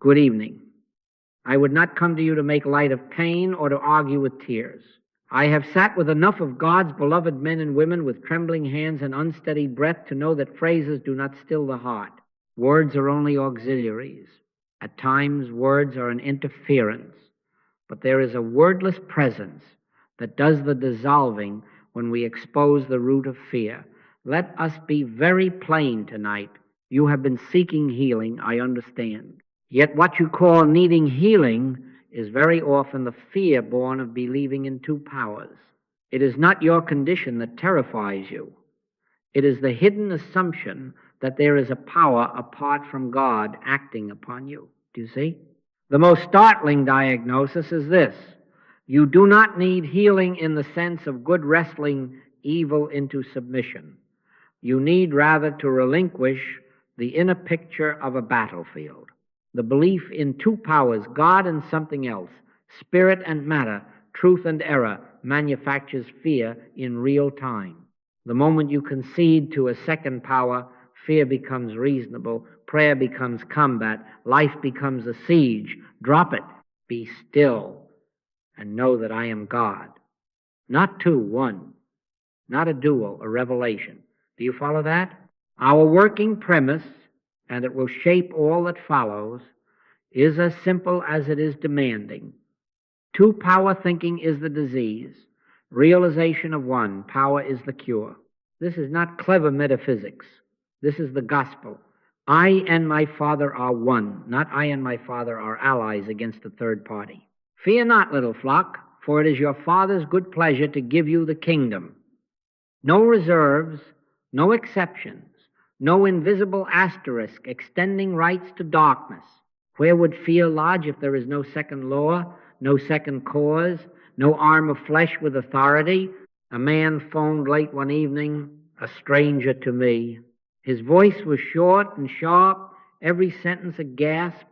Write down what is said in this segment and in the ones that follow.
Good evening. I would not come to you to make light of pain or to argue with tears. I have sat with enough of God's beloved men and women with trembling hands and unsteady breath to know that phrases do not still the heart. Words are only auxiliaries. At times, words are an interference, but there is a wordless presence that does the dissolving when we expose the root of fear. Let us be very plain tonight. You have been seeking healing, I understand. Yet what you call needing healing is very often the fear born of believing in two powers. It is not your condition that terrifies you. It is the hidden assumption that there is a power apart from God acting upon you. Do you see? The most startling diagnosis is this: you do not need healing in the sense of good wrestling evil into submission. You need rather to relinquish the inner picture of a battlefield. The belief in two powers, God and something else, spirit and matter, truth and error, manufactures fear in real time. The moment you concede to a second power, fear becomes reasonable, prayer becomes combat, life becomes a siege. Drop it. Be still and know that I am God. Not two, one. Not a dual, a revelation. Do you follow that? Our working premise, and it will shape all that follows, is as simple as it is demanding. Two-power thinking is the disease. Realization of one power is the cure. This is not clever metaphysics. This is the gospel. I and my Father are one, not I and my Father are allies against a third party. Fear not, little flock, for it is your Father's good pleasure to give you the kingdom. No reserves, no exceptions, no invisible asterisk extending rights to darkness. Where would fear lodge if there is no second law, no second cause, no arm of flesh with authority? A man phoned late one evening, a stranger to me. His voice was short and sharp, every sentence a gasp.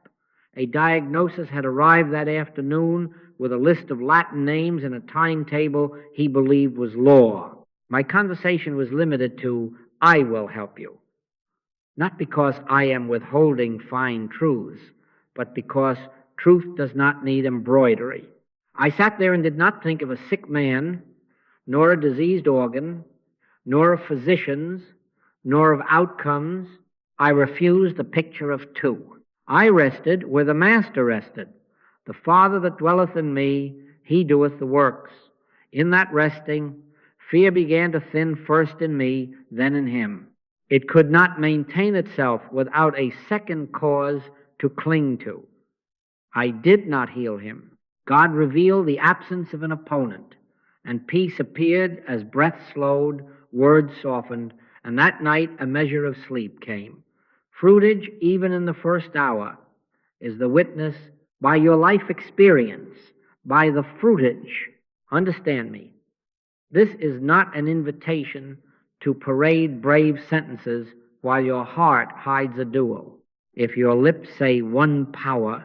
A diagnosis had arrived that afternoon with a list of Latin names and a timetable he believed was law. My conversation was limited to, I will help you. Not because I am withholding fine truths, but because truth does not need embroidery. I sat there and did not think of a sick man, nor a diseased organ, nor of physicians, nor of outcomes. I refused the picture of two. I rested where the Master rested. The Father that dwelleth in me, he doeth the works. In that resting, fear began to thin first in me, then in him. It could not maintain itself without a second cause to cling to. I did not heal him. God revealed the absence of an opponent, and peace appeared as breath slowed, words softened, and that night a measure of sleep came. Fruitage, even in the first hour, is the witness by your life experience, by the fruitage. Understand me. This is not an invitation to parade brave sentences while your heart hides a duel. If your lips say one power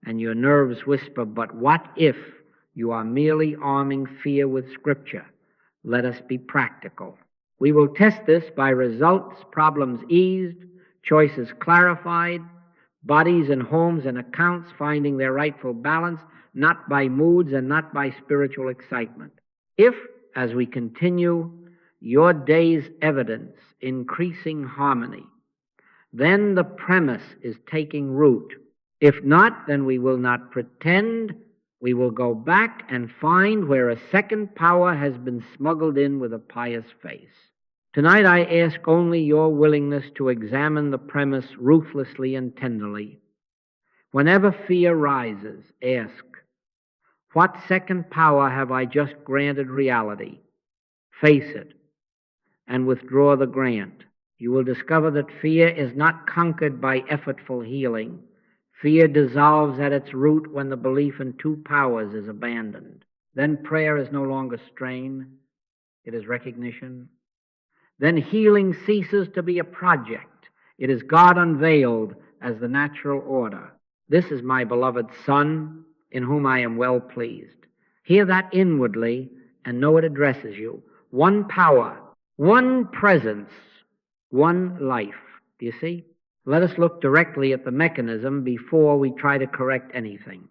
and your nerves whisper, but what if, you are merely arming fear with Scripture. Let us be practical. We will test this by results, problems eased, choices clarified, bodies and homes and accounts finding their rightful balance, not by moods and not by spiritual excitement. If, as we continue, your day's evidence increasing harmony, then the premise is taking root. If not, then we will not pretend. We will go back and find where a second power has been smuggled in with a pious face. Tonight I ask only your willingness to examine the premise ruthlessly and tenderly. Whenever fear rises, ask, what second power have I just granted reality? Face it and withdraw the grant. You will discover that fear is not conquered by effortful healing. Fear dissolves at its root when the belief in two powers is abandoned. Then prayer is no longer strain, it is recognition. Then healing ceases to be a project. It is God unveiled as the natural order. This is my beloved Son, in whom I am well pleased. Hear that inwardly and know it addresses you. One power, one presence, one life. Do you see? Let us look directly at the mechanism before we try to correct anything.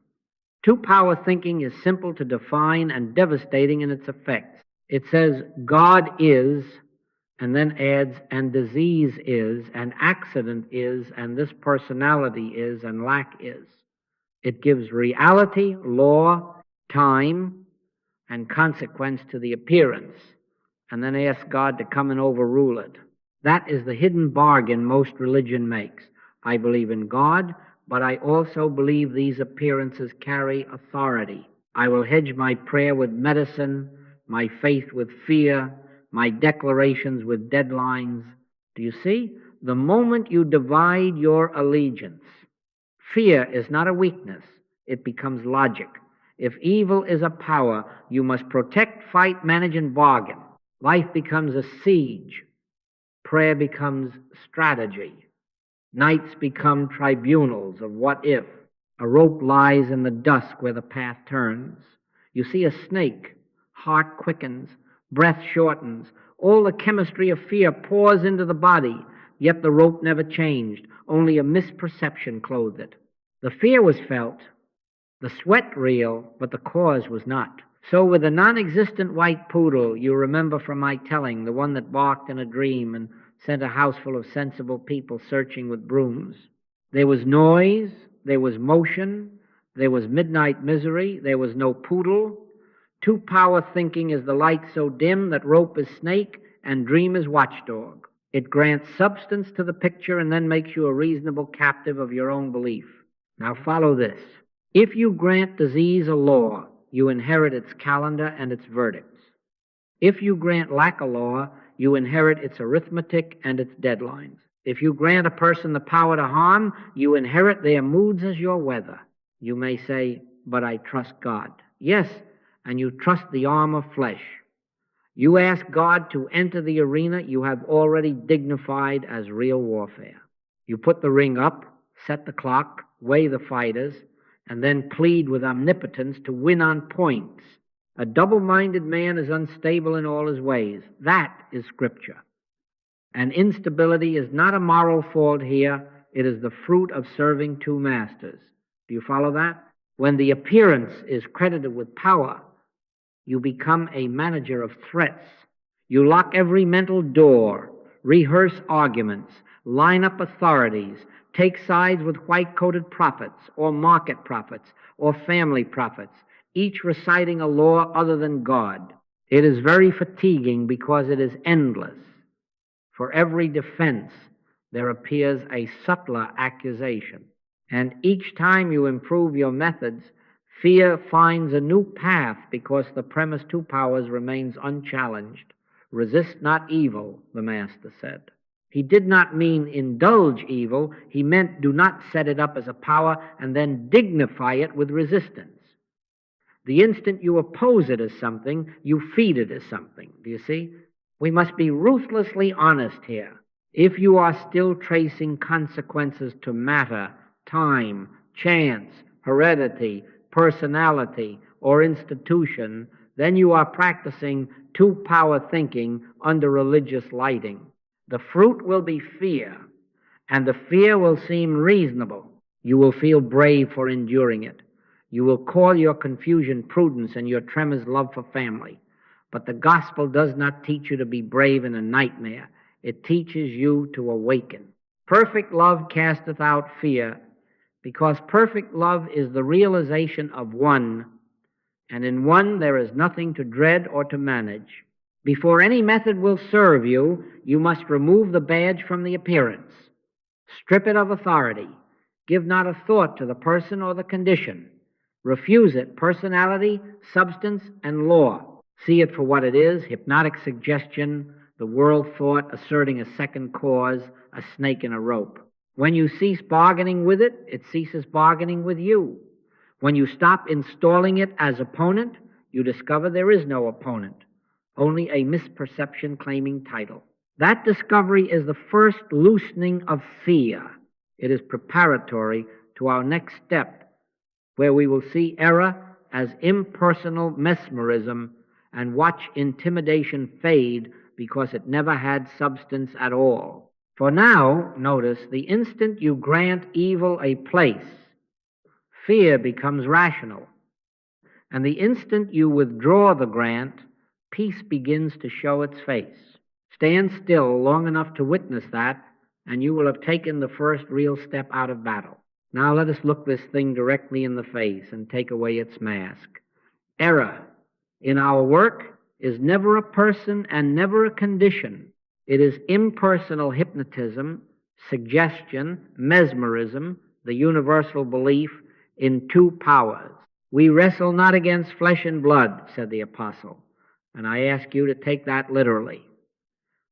Two-power thinking is simple to define and devastating in its effects. It says God is, and then adds, and disease is, and accident is, and this personality is, and lack is. It gives reality, law, time, and consequence to the appearance, and then asks God to come and overrule it. That is the hidden bargain most religion makes. I believe in God, but I also believe these appearances carry authority. I will hedge my prayer with medicine, my faith with fear, my declarations with deadlines. Do you see? The moment you divide your allegiance, fear is not a weakness. It becomes logic. If evil is a power, you must protect, fight, manage, and bargain. Life becomes a siege. Prayer becomes strategy. Nights become tribunals of what if. A rope lies in the dusk where the path turns. You see a snake. Heart quickens. Breath shortens. All the chemistry of fear pours into the body, yet the rope never changed. Only a misperception clothed it. The fear was felt, the sweat real, but the cause was not. So with the non-existent white poodle, you remember from my telling, the one that barked in a dream and sent a house full of sensible people searching with brooms. There was noise, there was motion, there was midnight misery, there was no poodle. Two-power thinking is the light so dim that rope is snake and dream is watchdog. It grants substance to the picture and then makes you a reasonable captive of your own belief. Now follow this. If you grant disease a law, you inherit its calendar and its verdicts. If you grant lack a law, you inherit its arithmetic and its deadlines. If you grant a person the power to harm, you inherit their moods as your weather. You may say, but I trust God. Yes, and you trust the arm of flesh. You ask God to enter the arena you have already dignified as real warfare. You put the ring up, set the clock, weigh the fighters, and then plead with omnipotence to win on points. A double-minded man is unstable in all his ways. That is Scripture. And instability is not a moral fault here. It is the fruit of serving two masters. Do you follow that? When the appearance is credited with power, you become a manager of threats. You lock every mental door, rehearse arguments, line up authorities, take sides with white-coated prophets or market prophets or family prophets, each reciting a law other than God. It is very fatiguing because it is endless. For every defense, there appears a subtler accusation. And each time you improve your methods, fear finds a new path because the premise two powers remains unchallenged. Resist not evil, the Master said. He did not mean indulge evil. He meant do not set it up as a power and then dignify it with resistance. The instant you oppose it as something, you feed it as something. Do you see? We must be ruthlessly honest here. If you are still tracing consequences to matter, time, chance, heredity, personality, or institution, then you are practicing two-power thinking under religious lighting. The fruit will be fear, and the fear will seem reasonable. You will feel brave for enduring it. You will call your confusion prudence and your tremors love for family. But the gospel does not teach you to be brave in a nightmare. It teaches you to awaken. Perfect love casteth out fear, because perfect love is the realization of one, and in one there is nothing to dread or to manage. Before any method will serve you, you must remove the badge from the appearance. Strip it of authority. Give not a thought to the person or the condition. Refuse it, personality, substance, and law. See it for what it is, hypnotic suggestion, the world thought asserting a second cause, a snake in a rope. When you cease bargaining with it, it ceases bargaining with you. When you stop installing it as opponent, you discover there is no opponent, only a misperception claiming title. That discovery is the first loosening of fear. It is preparatory to our next step, where we will see error as impersonal mesmerism and watch intimidation fade because it never had substance at all. For now, notice, the instant you grant evil a place, fear becomes rational. And the instant you withdraw the grant, peace begins to show its face. Stand still long enough to witness that, and you will have taken the first real step out of battle. Now let us look this thing directly in the face and take away its mask. Error in our work is never a person and never a condition. It is impersonal hypnotism, suggestion, mesmerism, the universal belief in two powers. We wrestle not against flesh and blood, said the apostle, and I ask you to take that literally.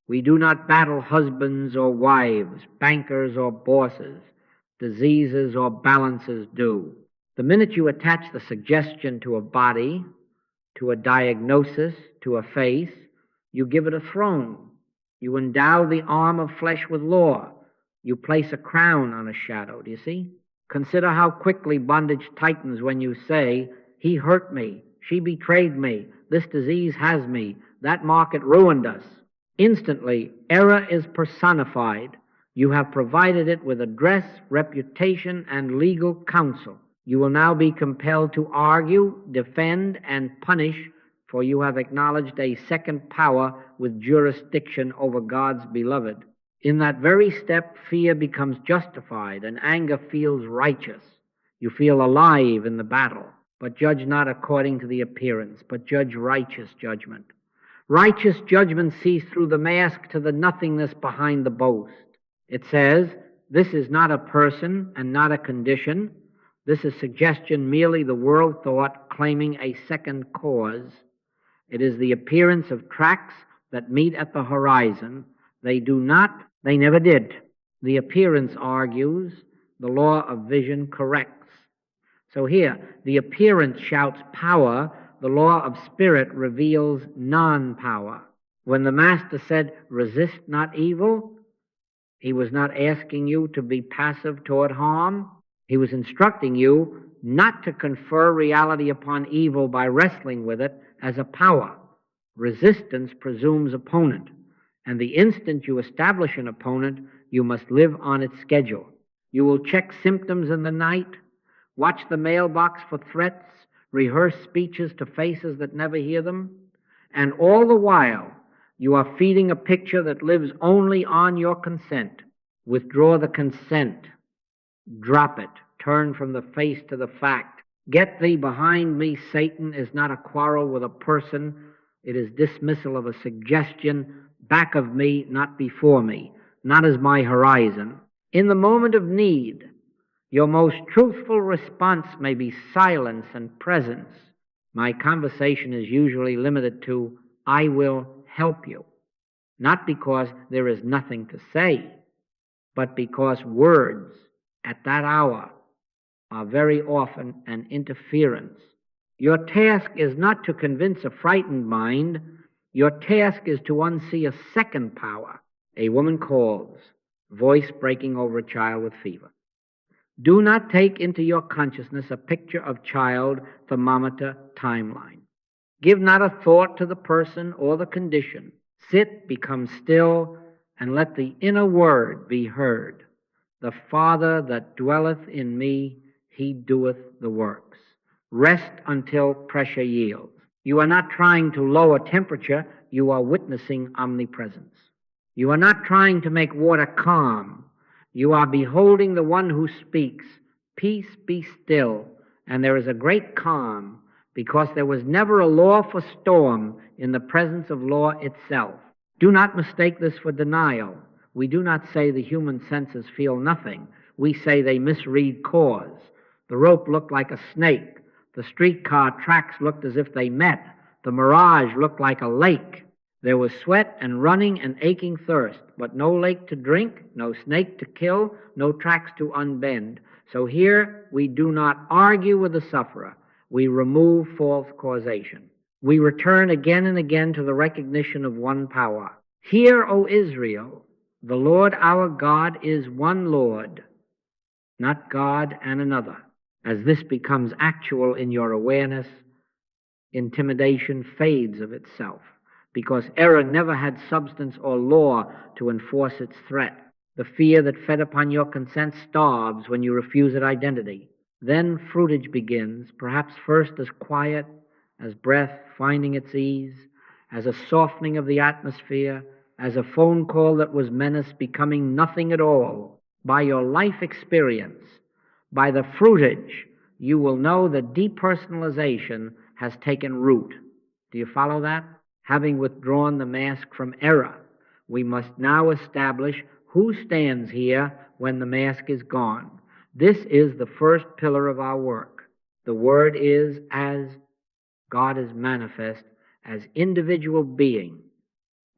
We do not battle husbands or wives, bankers or bosses, diseases or balances do. The minute you attach the suggestion to a body, to a diagnosis, to a face, you give it a throne. You endow the arm of flesh with law. You place a crown on a shadow, do you see? Consider how quickly bondage tightens when you say, he hurt me, she betrayed me, this disease has me, that market ruined us. Instantly, error is personified. You have provided it with address, reputation, and legal counsel. You will now be compelled to argue, defend, and punish, for you have acknowledged a second power with jurisdiction over God's beloved. In that very step, fear becomes justified and anger feels righteous. You feel alive in the battle, but judge not according to the appearance, but judge righteous judgment. Righteous judgment sees through the mask to the nothingness behind the boast. It says, this is not a person and not a condition. This is suggestion, merely the world thought claiming a second cause. It is the appearance of tracks that meet at the horizon. They do not, they never did. The appearance argues, the law of vision corrects. So here, the appearance shouts power, the law of spirit reveals non-power. When the Master said, resist not evil, he was not asking you to be passive toward harm. He was instructing you not to confer reality upon evil by wrestling with it as a power. Resistance presumes opponent, and the instant you establish an opponent, you must live on its schedule. You will check symptoms in the night, watch the mailbox for threats, rehearse speeches to faces that never hear them, and all the while you are feeding a picture that lives only on your consent. Withdraw the consent. Drop it. Turn from the face to the fact. Get thee behind me, Satan, is not a quarrel with a person. It is dismissal of a suggestion. Back of me, not before me, not as my horizon. In the moment of need, your most truthful response may be silence and presence. My conversation is usually limited to, I will help you. Not because there is nothing to say, but because words at that hour are very often an interference. Your task is not to convince a frightened mind. Your task is to unsee a second power. A woman calls, voice breaking over a child with fever. Do not take into your consciousness a picture of child, thermometer, timeline. Give not a thought to the person or the condition. Sit, become still, and let the inner word be heard. The Father that dwelleth in me, he doeth the works. Rest until pressure yields. You are not trying to lower temperature, you are witnessing omnipresence. You are not trying to make water calm. You are beholding the one who speaks, peace, be still, and there is a great calm, because there was never a law for storm in the presence of law itself. Do not mistake this for denial. We do not say the human senses feel nothing. We say they misread cause. The rope looked like a snake. The streetcar tracks looked as if they met. The mirage looked like a lake. There was sweat and running and aching thirst, but no lake to drink, no snake to kill, no tracks to unbend. So here we do not argue with the sufferer. We remove false causation. We return again and again to the recognition of one power. Hear, O Israel, the Lord our God is one Lord, not God and another. As this becomes actual in your awareness, intimidation fades of itself, because error never had substance or law to enforce its threat. The fear that fed upon your consent starves when you refuse it identity. Then fruitage begins, perhaps first as quiet, as breath finding its ease, as a softening of the atmosphere, as a phone call that was menace becoming nothing at all. By your life experience, by the fruitage, you will know that depersonalization has taken root. Do you follow that? Having withdrawn the mask from error, we must now establish who stands here when the mask is gone. This is the first pillar of our work. The word is as God is manifest as individual being,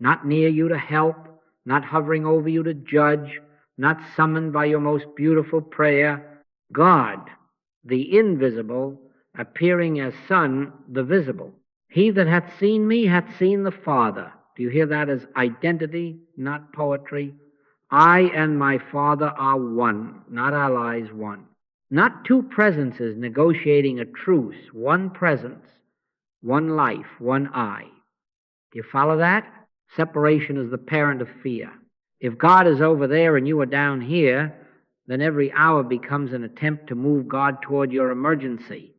not near you to help, not hovering over you to judge, not summoned by your most beautiful prayer. God, the invisible, appearing as Son, the visible. He that hath seen me hath seen the Father. Do you hear that as identity, not poetry? I and my Father are one, not allies, one. Not two presences negotiating a truce, one presence, one life, one I. Do you follow that? Separation is the parent of fear. If God is over there and you are down here, then every hour becomes an attempt to move God toward your emergency.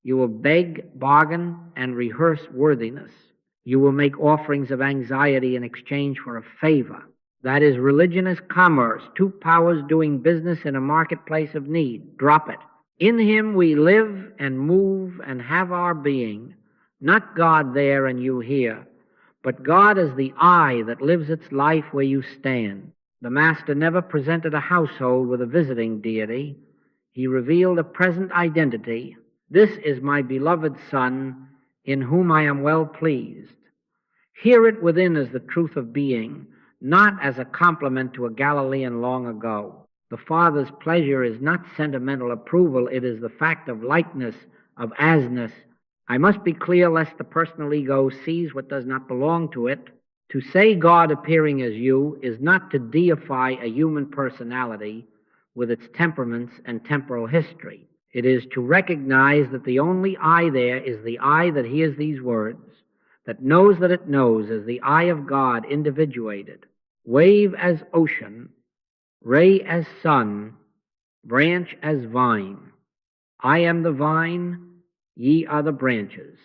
You will beg, bargain, and rehearse worthiness. You will make offerings of anxiety in exchange for a favor. That is, religion is commerce, two powers doing business in a marketplace of need. Drop it. In Him we live and move and have our being, not God there and you here, but God as the I that lives its life where you stand. The Master never presented a household with a visiting deity. He revealed a present identity. This is my beloved Son, in whom I am well pleased. Hear it within as the truth of being, not as a compliment to a Galilean long ago. The Father's pleasure is not sentimental approval, it is the fact of likeness, of asness. I must be clear lest the personal ego sees what does not belong to it. To say God appearing as you is not to deify a human personality with its temperaments and temporal history. It is to recognize that the only I there is the I that hears these words, that it knows as the I of God individuated, wave as ocean, ray as sun, branch as vine. I am the vine, ye are the branches.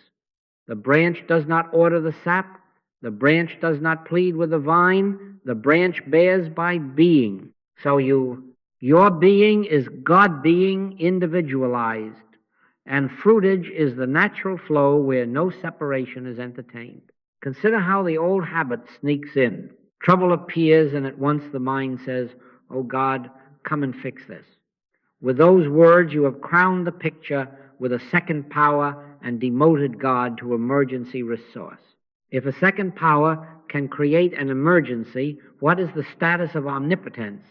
The branch does not order the sap, the branch does not plead with the vine, the branch bears by being. So your being is God being individualized, and fruitage is the natural flow where no separation is entertained. Consider how the old habit sneaks in. Trouble appears, and at once the mind says, "Oh God, come and fix this." With those words, you have crowned the picture with a second power and demoted God to emergency resource. If a second power can create an emergency, what is the status of omnipotence?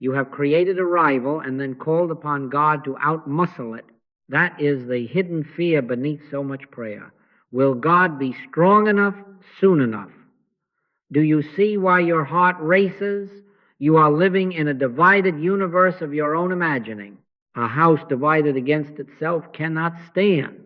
You have created a rival and then called upon God to outmuscle it. That is the hidden fear beneath so much prayer. Will God be strong enough soon enough? Do you see why your heart races? You are living in a divided universe of your own imagining. A house divided against itself cannot stand.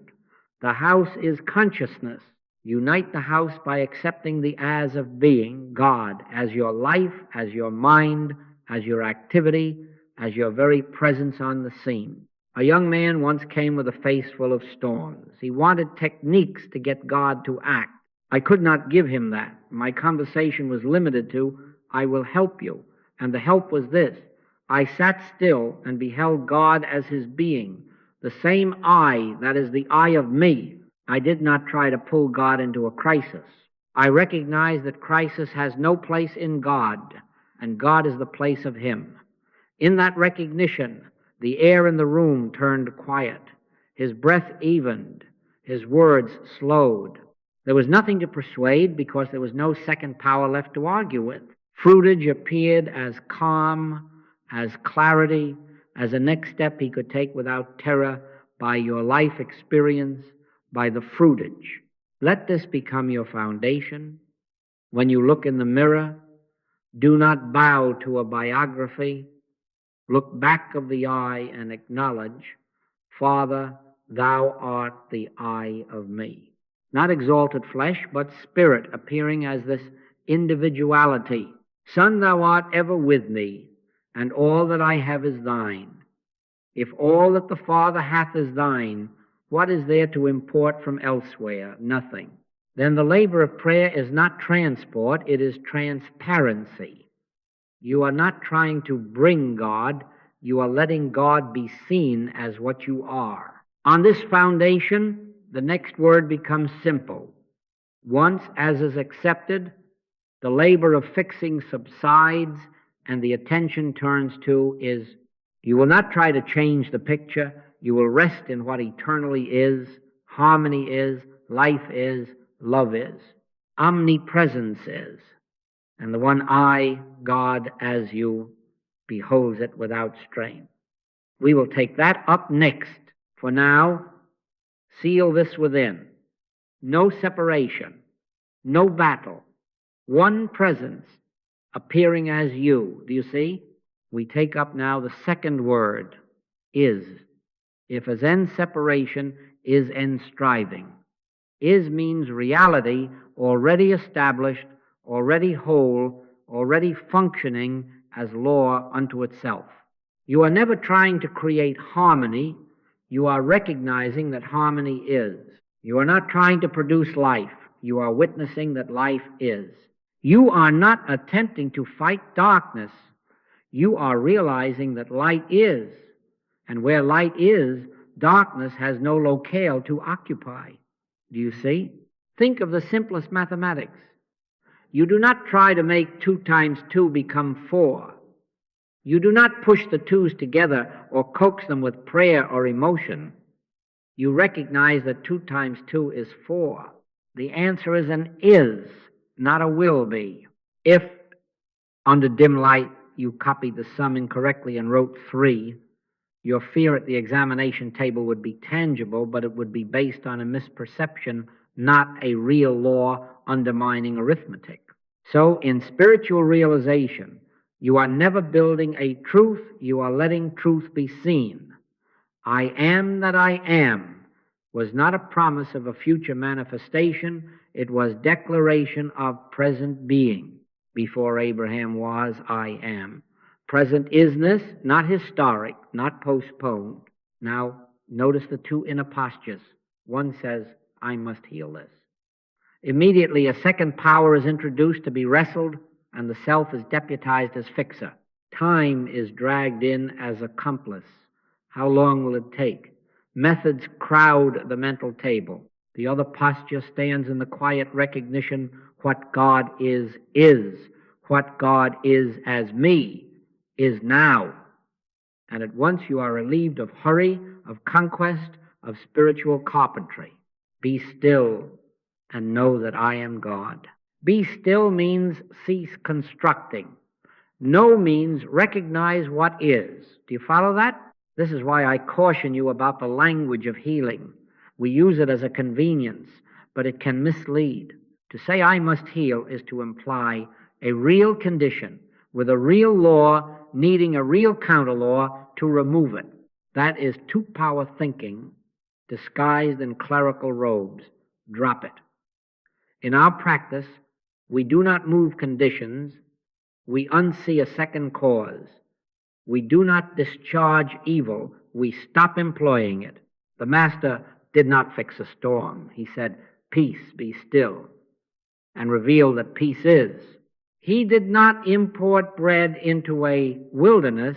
The house is consciousness. Unite the house by accepting the as of being, God, as your life, as your mind, as your activity, as your very presence on the scene. A young man once came with a face full of storms. He wanted techniques to get God to act. I could not give him that. My conversation was limited to, "I will help you." And the help was this: I sat still and beheld God as his being, the same I that is the I of me. I did not try to pull God into a crisis. I recognized that crisis has no place in God, and God is the place of him. In that recognition, the air in the room turned quiet. His breath evened. His words slowed. There was nothing to persuade because there was no second power left to argue with. Fruitage appeared as calm, as clarity, as a next step he could take without terror by your life experience, by the fruitage. Let this become your foundation. When you look in the mirror, do not bow to a biography. Look back of the eye and acknowledge, "Father, thou art the I of me." Not exalted flesh, but spirit appearing as this individuality. Son, thou art ever with me, and all that I have is thine. If all that the Father hath is thine, what is there to import from elsewhere? Nothing. Then the labor of prayer is not transport, it is transparency. You are not trying to bring God, you are letting God be seen as what you are. On this foundation, the next word becomes simple. Once as is accepted, the labor of fixing subsides and the attention turns to is, you will not try to change the picture, you will rest in what eternally is, harmony is, life is, love is, omnipresence is, and the one eye, God as you, beholds it without strain. We will take that up next. For now, seal this within. No separation, no battle, one presence appearing as you. Do you see? We take up now the second word, is. If as en separation, is en striving. Is means reality already established, already whole, already functioning as law unto itself. You are never trying to create harmony. You are recognizing that harmony is. You are not trying to produce life. You are witnessing that life is. You are not attempting to fight darkness. You are realizing that light is. And where light is, darkness has no locale to occupy. Do you see? Think of the simplest mathematics. You do not try to make 2 times 2 become 4. You do not push the twos together or coax them with prayer or emotion. You recognize that 2 times 2 is 4. The answer is an is, not a will be. If, under dim light, you copied the sum incorrectly and wrote 3, your fear at the examination table would be tangible, but it would be based on a misperception, not a real law undermining arithmetic. So, in spiritual realization, you are never building a truth, you are letting truth be seen. I am that I am was not a promise of a future manifestation, it was declaration of present being. Before Abraham was, I am. Present isness, not historic, not postponed. Now, notice the 2 inner postures. One says, I must heal this. Immediately, a second power is introduced to be wrestled, and the self is deputized as fixer. Time is dragged in as accomplice. How long will it take? Methods crowd the mental table. The other posture stands in the quiet recognition what God is. What God is as me is now. And at once you are relieved of hurry, of conquest, of spiritual carpentry. Be still and know that I am God. Be still means cease constructing. Know means recognize what is. Do you follow that? This is why I caution you about the language of healing. We use it as a convenience, but it can mislead. To say I must heal is to imply a real condition with a real law needing a real counter law to remove it. That is two-power thinking disguised in clerical robes. Drop it. In our practice, we do not move conditions. We unsee a second cause. We do not discharge evil. We stop employing it. The Master did not fix a storm. He said, peace, be still, and revealed that peace is. He did not import bread into a wilderness.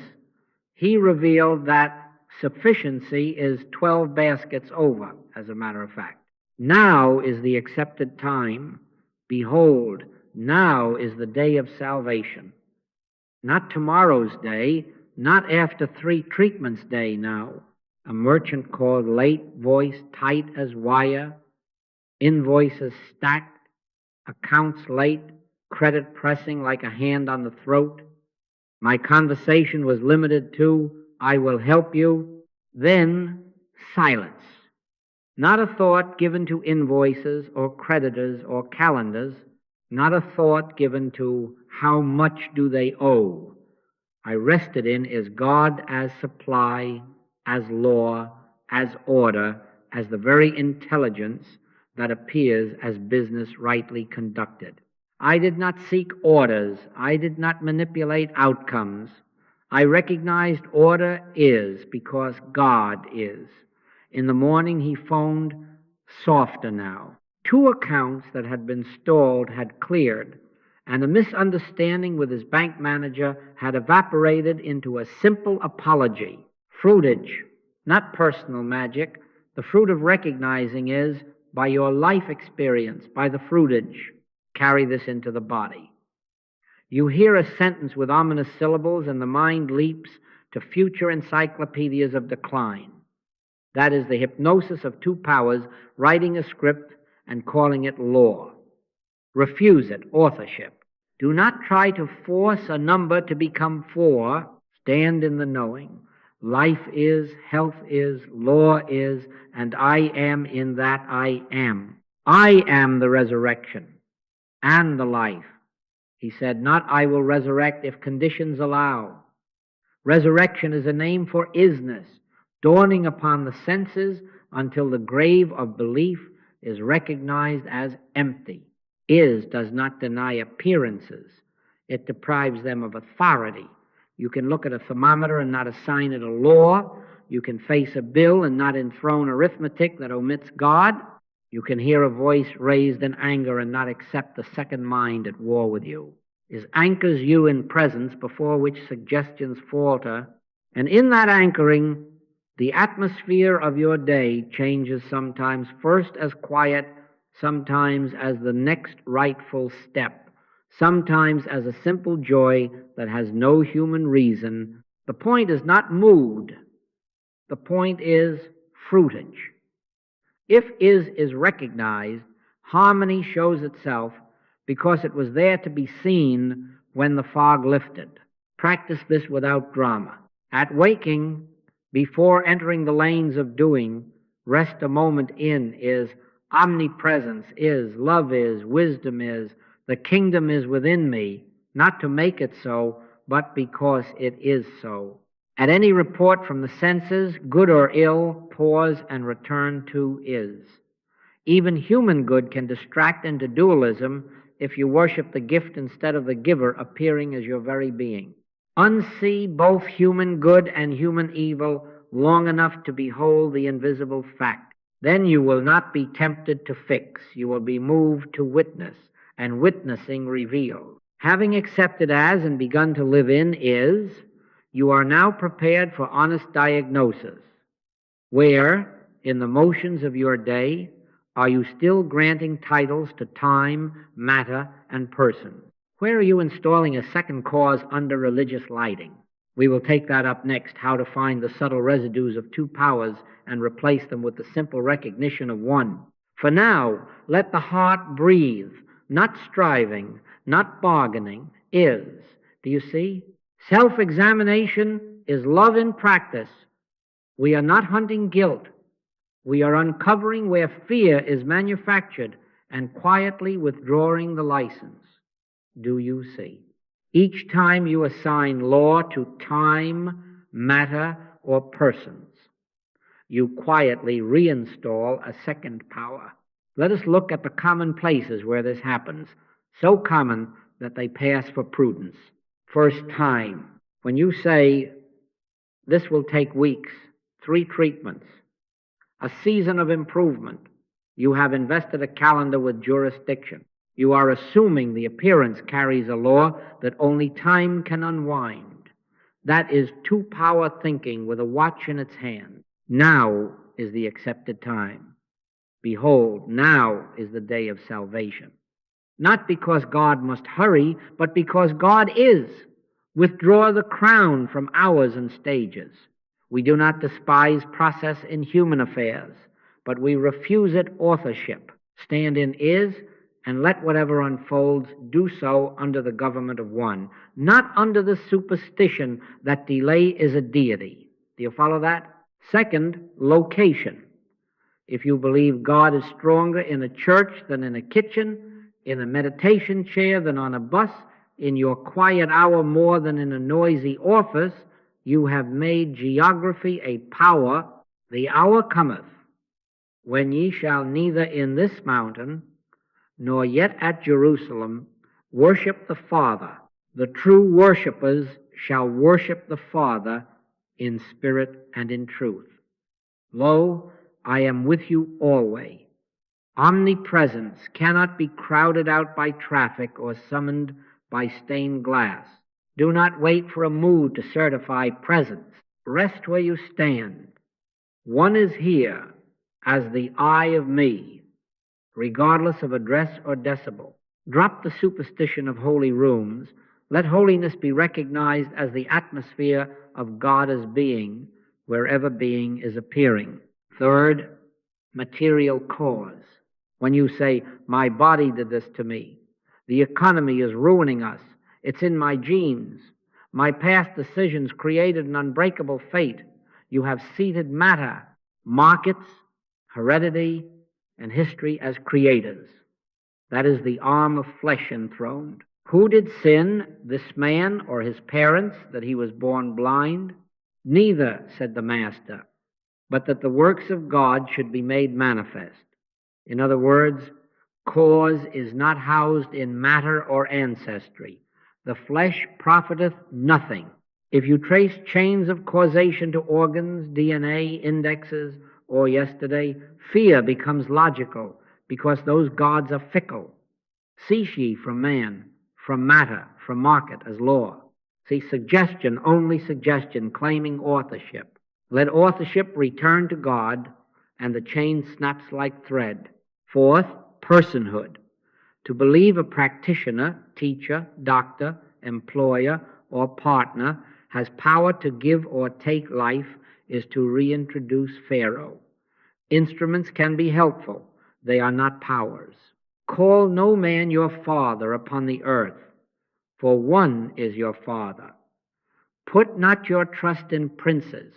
He revealed that sufficiency is 12 baskets over, as a matter of fact. Now is the accepted time. Behold, now is the day of salvation. Not tomorrow's day, not after 3 treatments day now. A merchant called late, voice tight as wire, invoices stacked, accounts late, credit pressing like a hand on the throat. My conversation was limited to, I will help you. Then silence. Not a thought given to invoices or creditors or calendars. Not a thought given to how much do they owe. I rested in is God as supply, as law, as order, as the very intelligence that appears as business rightly conducted. I did not seek orders. I did not manipulate outcomes. I recognized order is because God is. In the morning he phoned, softer now. Two accounts that had been stalled had cleared, and a misunderstanding with his bank manager had evaporated into a simple apology. Fruitage, not personal magic. The fruit of recognizing is by your life experience, by the fruitage. Carry this into the body. You hear a sentence with ominous syllables, and the mind leaps to future encyclopedias of decline. That is the hypnosis of two powers writing a script and calling it law. Refuse it, authorship. Do not try to force a number to become four. Stand in the knowing. Life is, health is, law is, and I am in that I am. I am the resurrection and the life. He said, not I will resurrect if conditions allow. Resurrection is a name for isness, dawning upon the senses until the grave of belief is recognized as empty. Is does not deny appearances. It deprives them of authority. You can look at a thermometer and not assign it a law. You can face a bill and not enthrone arithmetic that omits God. You can hear a voice raised in anger and not accept the second mind at war with you. It anchors you in presence before which suggestions falter, and in that anchoring, the atmosphere of your day changes sometimes first as quiet, sometimes as the next rightful step, sometimes as a simple joy that has no human reason. The point is not mood. The point is fruitage. If is recognized, harmony shows itself because it was there to be seen when the fog lifted. Practice this without drama. At waking, before entering the lanes of doing, rest a moment in is omnipresence is, love is, wisdom is, the kingdom is within me, not to make it so, but because it is so. At any report from the senses, good or ill, pause and return to is. Even human good can distract into dualism if you worship the gift instead of the giver appearing as your very being. Unsee both human good and human evil long enough to behold the invisible fact. Then you will not be tempted to fix. You will be moved to witness, and witnessing revealed. Having accepted as and begun to live in is, you are now prepared for honest diagnosis. Where, in the motions of your day, are you still granting titles to time, matter, and person? Where are you installing a second cause under religious lighting? We will take that up next, how to find the subtle residues of two powers and replace them with the simple recognition of one. For now, let the heart breathe, not striving, not bargaining, is. Do you see? Self-examination is love in practice. We are not hunting guilt. We are uncovering where fear is manufactured and quietly withdrawing the license. Do you see? Each time you assign law to time, matter, or persons, you quietly reinstall a second power. Let us look at the common places where this happens, so common that they pass for prudence. First, time. When you say, this will take weeks, 3 treatments, a season of improvement, you have invested a calendar with jurisdiction. You are assuming the appearance carries a law that only time can unwind. That is two-power thinking with a watch in its hand. Now is the accepted time. Behold, now is the day of salvation. Not because God must hurry, but because God is. Withdraw the crown from hours and stages. We do not despise process in human affairs, but we refuse it authorship. Stand in is, and let whatever unfolds do so under the government of one, not under the superstition that delay is a deity. Do you follow that? Second, location. If you believe God is stronger in a church than in a kitchen, in a meditation chair than on a bus, in your quiet hour more than in a noisy office, you have made geography a power. The hour cometh when ye shall neither in this mountain nor yet at Jerusalem Worship the Father. The true worshippers shall worship the Father in spirit and in truth. Lo, I am with you always. Omnipresence cannot be crowded out by traffic or summoned by stained glass. Do not wait for a mood to certify presence. Rest where you stand. One is here as the eye of me, regardless of address or decibel. Drop the superstition of holy rooms. Let holiness be recognized as the atmosphere of God as being, wherever being is appearing. Third, material cause. When you say, my body did this to me, the economy is ruining us, it's in my genes, my past decisions created an unbreakable fate, you have seated matter, markets, heredity, and history as creators. That is the arm of flesh enthroned. Who did sin, this man or his parents, that he was born blind? Neither, said the Master, but that the works of God should be made manifest. In other words, cause is not housed in matter or ancestry. The flesh profiteth nothing. If you trace chains of causation to organs, DNA, indexes, or yesterday, fear becomes logical because those gods are fickle. Cease ye from man, from matter, from market as law. See, suggestion, only suggestion, claiming authorship. Let authorship return to God, and the chain snaps like thread. Fourth, personhood. To believe a practitioner, teacher, doctor, employer, or partner has power to give or take life is to reintroduce Pharaoh. Instruments can be helpful. They are not powers. Call no man your father upon the earth, for one is your Father. Put not your trust in princes.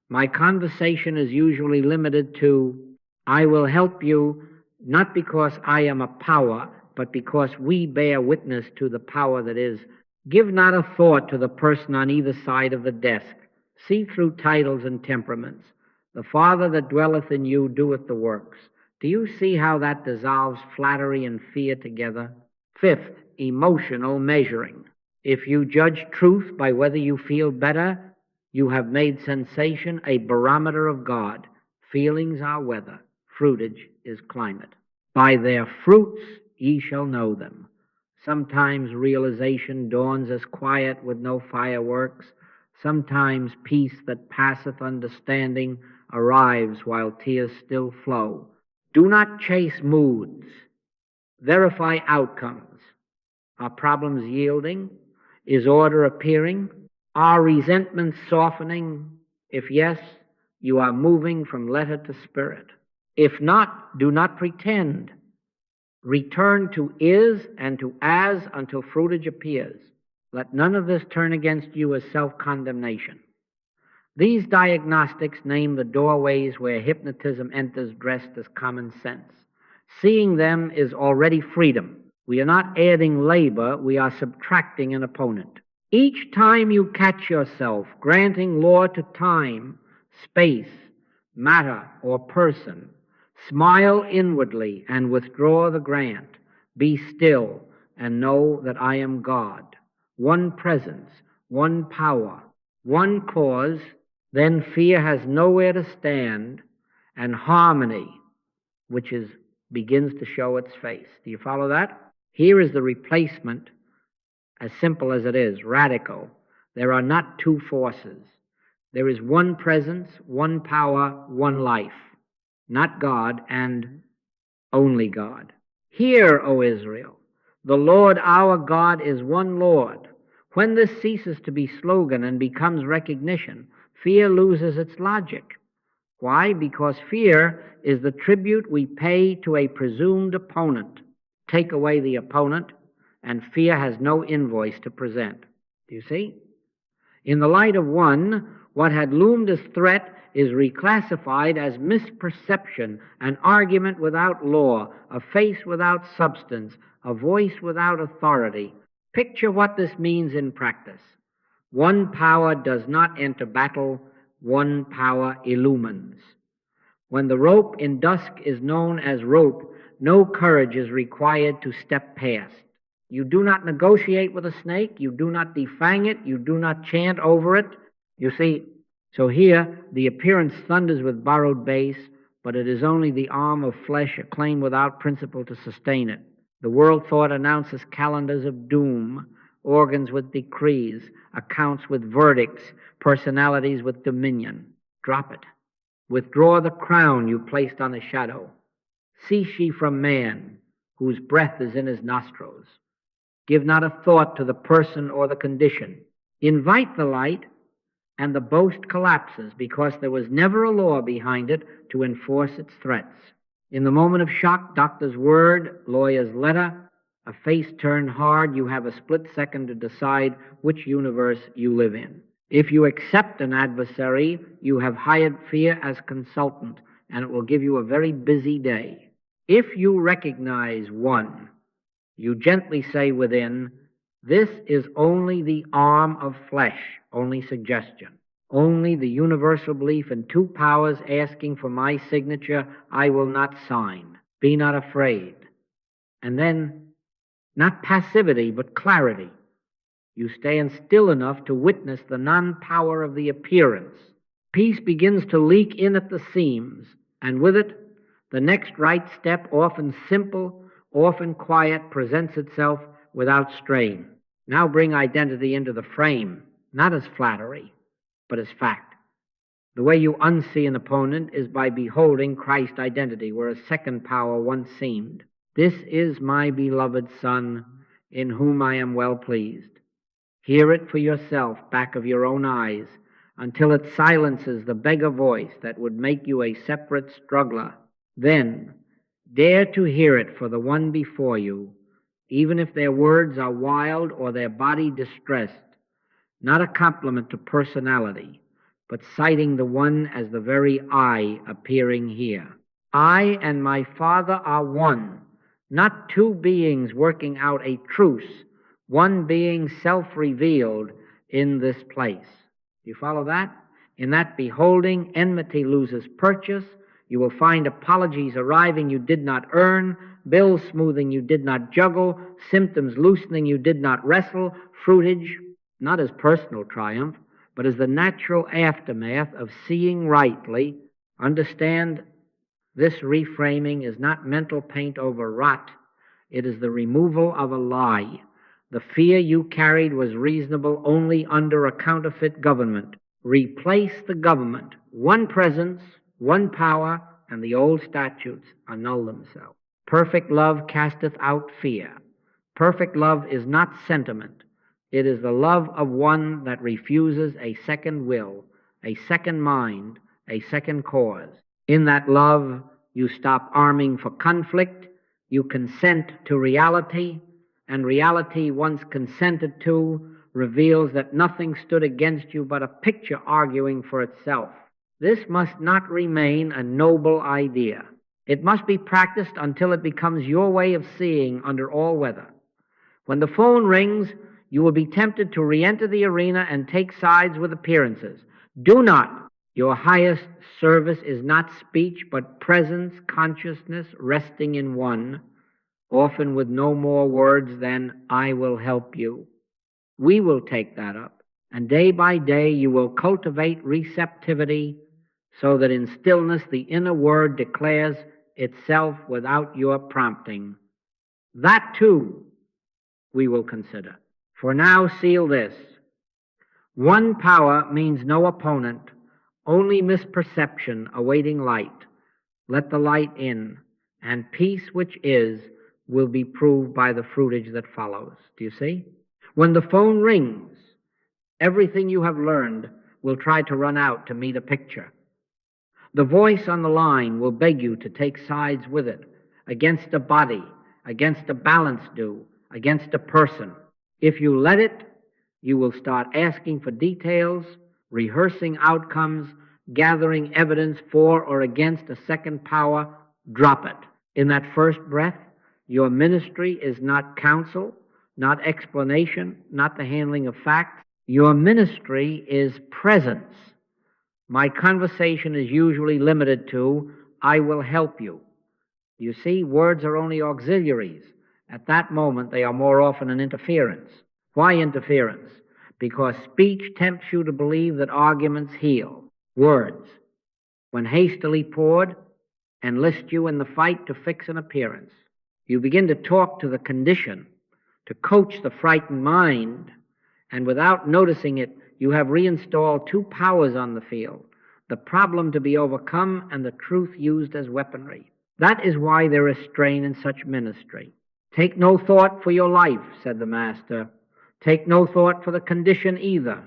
My conversation is usually limited to, I will help you not because I am a power, but because we bear witness to the power that is. Give not a thought to the person on either side of the desk. See through titles and temperaments. The Father that dwelleth in you doeth the works. Do you see how that dissolves flattery and fear together? Fifth, emotional measuring. If you judge truth by whether you feel better, you have made sensation a barometer of God. Feelings are weather. Fruitage is climate. By their fruits ye shall know them. Sometimes realization dawns as quiet with no fireworks. Sometimes peace that passeth understanding arrives while tears still flow. Do not chase moods. Verify outcomes. Are problems yielding? Is order appearing? Are resentments softening? If yes, you are moving from letter to spirit. If not, do not pretend. Return to is and to as until fruitage appears. Let none of this turn against you as self-condemnation. These diagnostics name the doorways where hypnotism enters dressed as common sense. Seeing them is already freedom. We are not adding labor, we are subtracting an opponent. Each time you catch yourself granting law to time, space, matter, or person, smile inwardly and withdraw the grant. Be still and know that I am God. One presence, one power, one cause, then fear has nowhere to stand, and harmony, which begins to show its face. Do you follow that? Here is the replacement, as simple as it is, radical. There are not two forces. There is one presence, one power, one life. Not God and only God. Hear, O Israel, the Lord our God is one Lord. When this ceases to be slogan and becomes recognition, fear loses its logic. Why? Because fear is the tribute we pay to a presumed opponent. Take away the opponent, and fear has no invoice to present. Do you see? In the light of one, what had loomed as threat is reclassified as misperception, an argument without law, a face without substance, a voice without authority. Picture what this means in practice. One power does not enter battle, one power illumines. When the rope in dusk is known as rope, no courage is required to step past. You do not negotiate with a snake. You do not defang it. You do not chant over it. You see, so here the appearance thunders with borrowed bass, but it is only the arm of flesh, a claim without principle to sustain it. The world thought announces calendars of doom, organs with decrees, accounts with verdicts, personalities with dominion. Drop it. Withdraw the crown you placed on the shadow. Cease ye from man, whose breath is in his nostrils. Give not a thought to the person or the condition. Invite the light, and the boast collapses, because there was never a law behind it to enforce its threats. In the moment of shock, doctor's word, lawyer's letter, a face turned hard, you have a split second to decide which universe you live in. If you accept an adversary, you have hired fear as consultant, and it will give you a very busy day. If you recognize one, you gently say within, this is only the arm of flesh, only suggestion, only the universal belief in two powers asking for my signature, I will not sign. Be not afraid. And then, not passivity, but clarity. You stand still enough to witness the non-power of the appearance. Peace begins to leak in at the seams, and with it, the next right step, often simple, often quiet, presents itself without strain. Now bring identity into the frame, not as flattery, but as fact. The way you unsee an opponent is by beholding Christ's identity, where a second power once seemed. This is my beloved Son, in whom I am well pleased. Hear it for yourself, back of your own eyes, until it silences the beggar voice that would make you a separate struggler. Then, dare to hear it for the one before you, even if their words are wild or their body distressed, not a compliment to personality, but citing the one as the very I appearing here. I and my Father are one, not two beings working out a truce, one being self-revealed in this place. Do you follow that? In that beholding, enmity loses purchase. You will find apologies arriving you did not earn, bills smoothing you did not juggle, symptoms loosening you did not wrestle, fruitage, not as personal triumph, but as the natural aftermath of seeing rightly. Understand, this reframing is not mental paint over rot. It is the removal of a lie. The fear you carried was reasonable only under a counterfeit government. Replace the government. One presence, one power, and the old statutes annul themselves. Perfect love casteth out fear. Perfect love is not sentiment. It is the love of one that refuses a second will, a second mind, a second cause. In that love, you stop arming for conflict, you consent to reality, and reality, once consented to, reveals that nothing stood against you but a picture arguing for itself. This must not remain a noble idea. It must be practiced until it becomes your way of seeing under all weather. When the phone rings, you will be tempted to re-enter the arena and take sides with appearances. Do not. Your highest service is not speech, but presence, consciousness, resting in one, often with no more words than, I will help you. We will take that up, and day by day you will cultivate receptivity so that in stillness the inner word declares itself without your prompting. That too we will consider. For now, seal this. One power means no opponent, only misperception awaiting light. Let the light in, and peace which is will be proved by the fruitage that follows. Do you see? When the phone rings, everything you have learned will try to run out to meet a picture. The voice on the line will beg you to take sides with it, against a body, against a balance due, against a person. If you let it, you will start asking for details, rehearsing outcomes, gathering evidence for or against a second power. Drop it. In that first breath, your ministry is not counsel, not explanation, not the handling of facts. Your ministry is presence. My conversation is usually limited to, I will help you. You see, words are only auxiliaries. At that moment, they are more often an interference. Why interference? Because speech tempts you to believe that arguments heal. Words, when hastily poured, enlist you in the fight to fix an appearance. You begin to talk to the condition, to coach the frightened mind, and without noticing it, you have reinstalled two powers on the field, the problem to be overcome and the truth used as weaponry. That is why there is strain in such ministry. Take no thought for your life, said the Master. Take no thought for the condition either.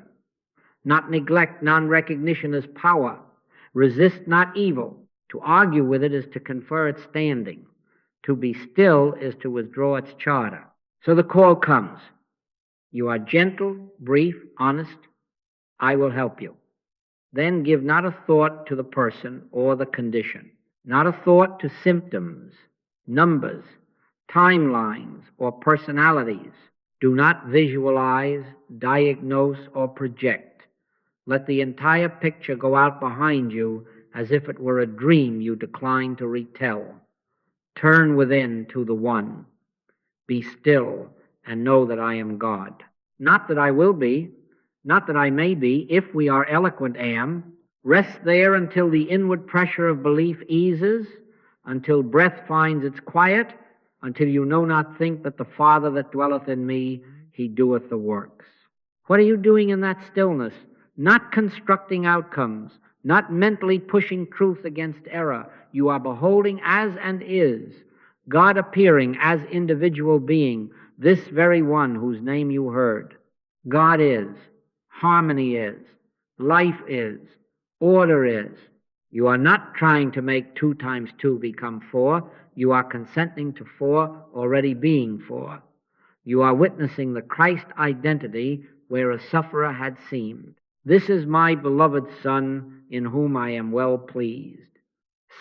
Not neglect non-recognition as power. Resist not evil. To argue with it is to confer its standing. To be still is to withdraw its charter. So the call comes. You are gentle, brief, honest. I will help you. Then give not a thought to the person or the condition. Not a thought to symptoms, numbers, timelines, or personalities. Do not visualize, diagnose, or project. Let the entire picture go out behind you as if it were a dream you decline to retell. Turn within to the One. Be still and know that I am God. Not that I will be, not that I may be, if we are eloquent, am. Rest there until the inward pressure of belief eases, until breath finds its quiet, until you know not think that the Father that dwelleth in me, he doeth the works. What are you doing in that stillness? Not constructing outcomes, not mentally pushing truth against error. You are beholding as and is, God appearing as individual being, this very one whose name you heard. God is, harmony is, life is, order is. You are not trying to make 2 times 2 become 4. You are consenting to 4 already being 4. You are witnessing the Christ identity where a sufferer had seemed. This is my beloved Son, in whom I am well pleased.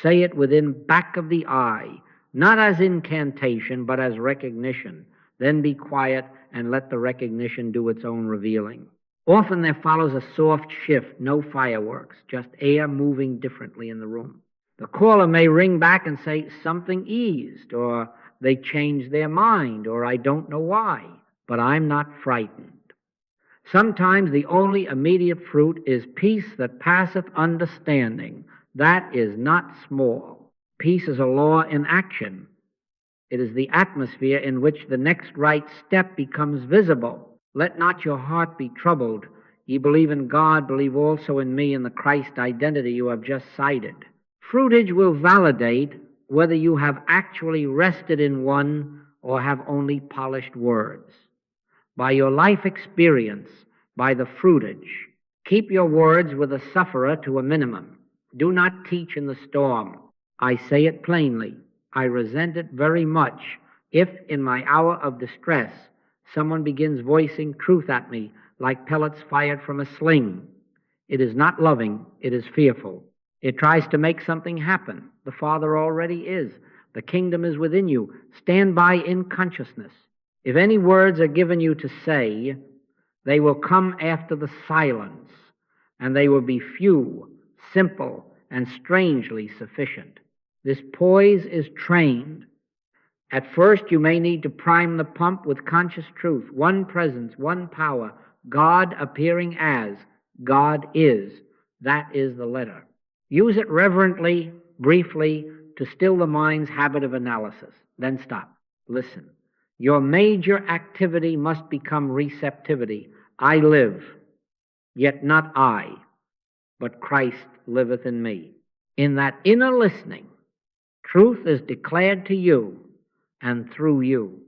Say it within back of the eye, not as incantation, but as recognition. Then be quiet and let the recognition do its own revealing. Often there follows a soft shift, no fireworks, just air moving differently in the room. The caller may ring back and say, something eased, or they changed their mind, or I don't know why, but I'm not frightened. Sometimes the only immediate fruit is peace that passeth understanding. That is not small. Peace is a law in action. It is the atmosphere in which the next right step becomes visible. Let not your heart be troubled. Ye believe in God, believe also in me, in the Christ identity you have just cited. Fruitage will validate whether you have actually rested in one or have only polished words. By your life experience, by the fruitage, keep your words with the sufferer to a minimum. Do not teach in the storm. I say it plainly. I resent it very much if, in my hour of distress, someone begins voicing truth at me like pellets fired from a sling. It is not loving, it is fearful. It tries to make something happen. The Father already is. The kingdom is within you. Stand by in consciousness. If any words are given you to say, they will come after the silence, and they will be few, simple, and strangely sufficient. This poise is trained. At first, you may need to prime the pump with conscious truth, one presence, one power, God appearing as, God is. That is the letter. Use it reverently, briefly, to still the mind's habit of analysis. Then stop. Listen. Your major activity must become receptivity. I live, yet not I, but Christ liveth in me. In that inner listening, truth is declared to you and through you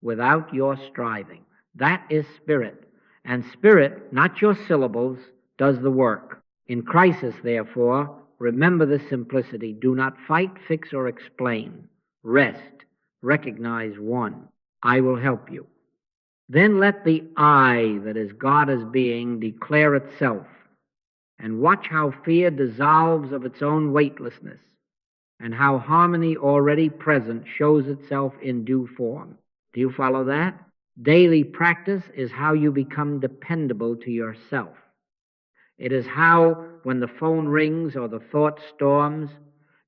without your striving. That is spirit. And spirit, not your syllables, does the work. In crisis, therefore, remember this simplicity. Do not fight, fix, or explain. Rest. Recognize one. I will help you. Then let the I that is God as being declare itself, and watch how fear dissolves of its own weightlessness, and how harmony already present shows itself in due form. Do you follow that? Daily practice is how you become dependable to yourself. It is how, when the phone rings or the thought storms,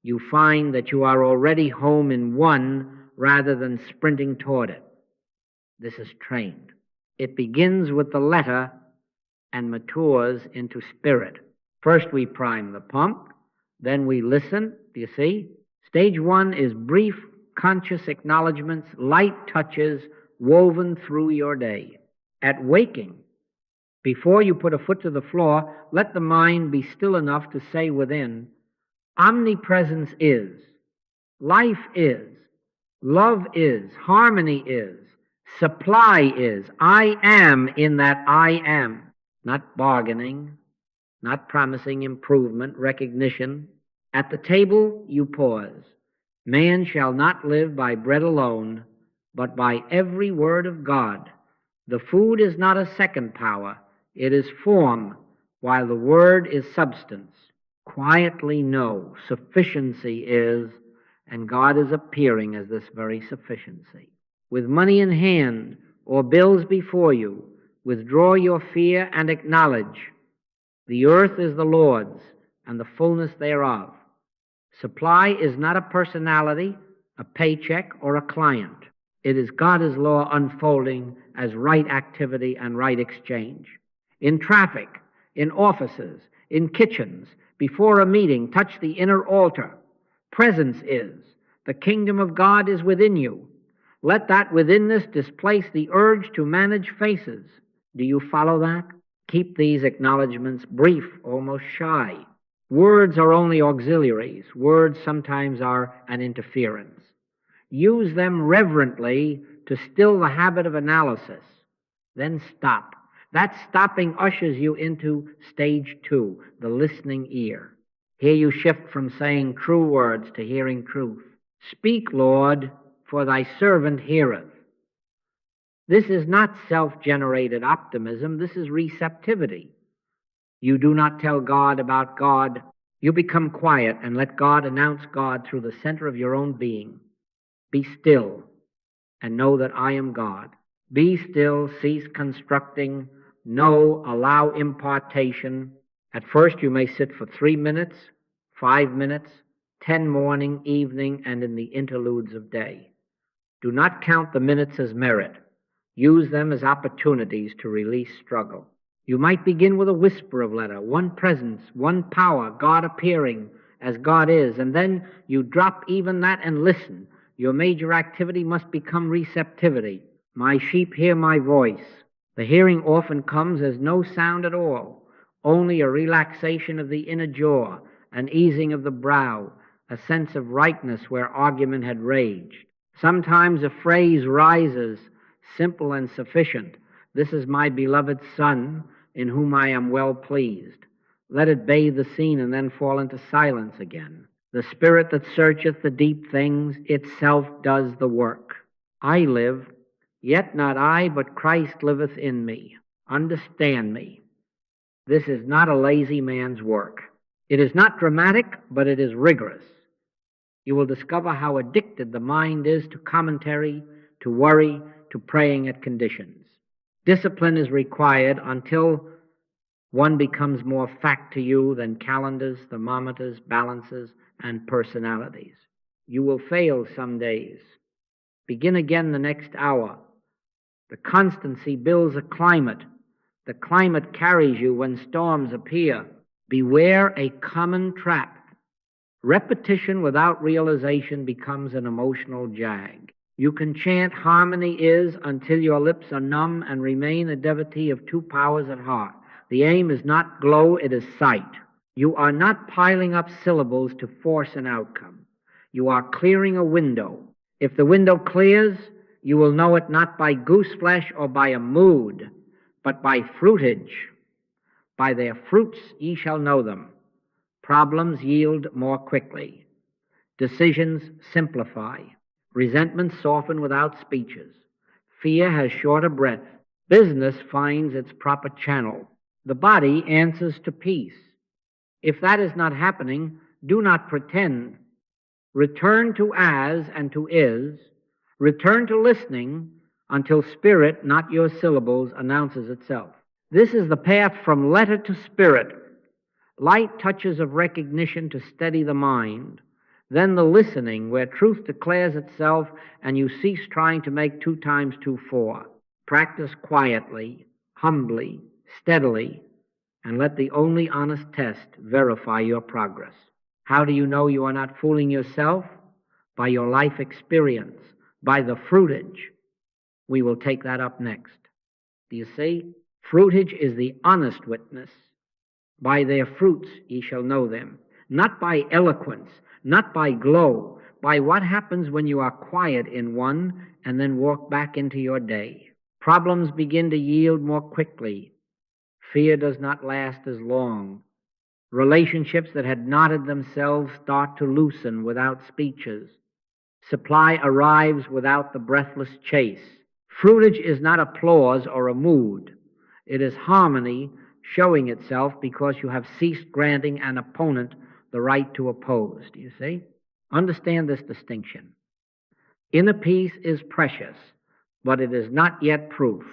you find that you are already home in one rather than sprinting toward it. This is trained. It begins with the letter and matures into spirit. First we prime the pump, then we listen. Do you see? Stage one is brief, conscious acknowledgments, light touches woven through your day. At waking, before you put a foot to the floor, let the mind be still enough to say within, omnipresence is, life is, love is, harmony is, supply is. I am in that I am. Not bargaining, not promising improvement, recognition. At the table you pause. Man shall not live by bread alone, but by every word of God. The food is not a second power. It is form, while the word is substance. Quietly know sufficiency is, and God is appearing as this very sufficiency. With money in hand or bills before you, withdraw your fear and acknowledge the earth is the Lord's and the fullness thereof. Supply is not a personality, a paycheck, or a client. It is God's law unfolding as right activity and right exchange. In traffic, in offices, in kitchens, before a meeting, touch the inner altar. Presence is. The kingdom of God is within you. Let that withinness displace the urge to manage faces. Do you follow that? Keep these acknowledgments brief, almost shy. Words are only auxiliaries. Words sometimes are an interference. Use them reverently to still the habit of analysis. Then stop. That stopping ushers you into stage two, the listening ear. Here you shift from saying true words to hearing truth. Speak, Lord, for thy servant heareth. This is not self-generated optimism. This is receptivity. You do not tell God about God. You become quiet and let God announce God through the center of your own being. Be still and know that I am God. Be still, cease constructing, know, allow impartation. At first you may sit for 3 minutes, 5 minutes, 10 morning, evening, and in the interludes of day. Do not count the minutes as merit. Use them as opportunities to release struggle. You might begin with a whisper of letter, one presence, one power, God appearing as God is, and then you drop even that and listen. Your major activity must become receptivity. My sheep hear my voice. The hearing often comes as no sound at all, only a relaxation of the inner jaw, an easing of the brow, a sense of rightness where argument had raged. Sometimes a phrase rises, simple and sufficient. This is my beloved Son, in whom I am well pleased. Let it bathe the scene and then fall into silence again. The Spirit that searcheth the deep things itself does the work. I live, yet not I, but Christ liveth in me. Understand me. This is not a lazy man's work. It is not dramatic, but it is rigorous. You will discover how addicted the mind is to commentary, to worry, to praying at conditions. Discipline is required until one becomes more fact to you than calendars, thermometers, balances, and personalities. You will fail some days. Begin again the next hour. The constancy builds a climate. The climate carries you when storms appear. Beware a common trap. Repetition without realization becomes an emotional jag. You can chant harmony is until your lips are numb and remain a devotee of two powers at heart. The aim is not glow, it is sight. You are not piling up syllables to force an outcome. You are clearing a window. If the window clears, you will know it not by goose flesh or by a mood, but by fruitage. By their fruits ye shall know them. Problems yield more quickly. Decisions simplify. Resentment soften without speeches. Fear has shorter breath. Business finds its proper channel. The body answers to peace. If that is not happening, do not pretend. Return to as and to is. Return to listening until spirit, not your syllables, announces itself. This is the path from letter to spirit. Light touches of recognition to steady the mind. Then the listening, where truth declares itself and you cease trying to make 2 times 2 4. Practice quietly, humbly, steadily, and let the only honest test verify your progress. How do you know you are not fooling yourself? By your life experience, by the fruitage. We will take that up next. Do you see? Fruitage is the honest witness. By their fruits ye shall know them. Not by eloquence, not by glow, by what happens when you are quiet in one and then walk back into your day. Problems begin to yield more quickly. Fear does not last as long. Relationships that had knotted themselves start to loosen without speeches. Supply arrives without the breathless chase. Fruitage is not applause or a mood. It is harmony showing itself because you have ceased granting an opponent the right to oppose. Do you see? Understand this distinction. Inner peace is precious, but it is not yet proof.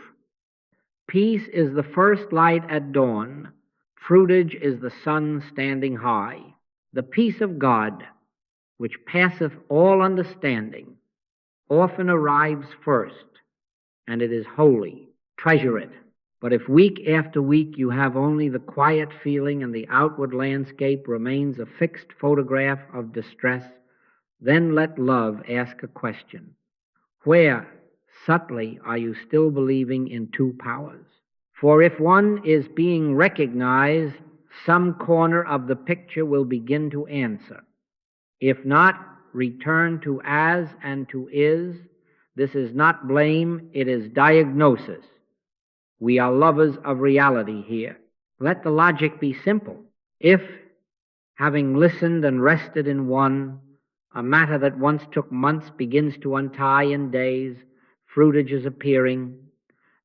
Peace is the first light at dawn. Fruitage is the sun standing high. The peace of God, which passeth all understanding, often arrives first, and it is holy. Treasure it. But if week after week you have only the quiet feeling and the outward landscape remains a fixed photograph of distress, then let love ask a question. Where, subtly, are you still believing in 2 powers? For if one is being recognized, some corner of the picture will begin to answer. If not, return to as and to is. This is not blame, it is diagnosis. We are lovers of reality here. Let the logic be simple. If, having listened and rested in one, a matter that once took months begins to untie in days, fruitage is appearing.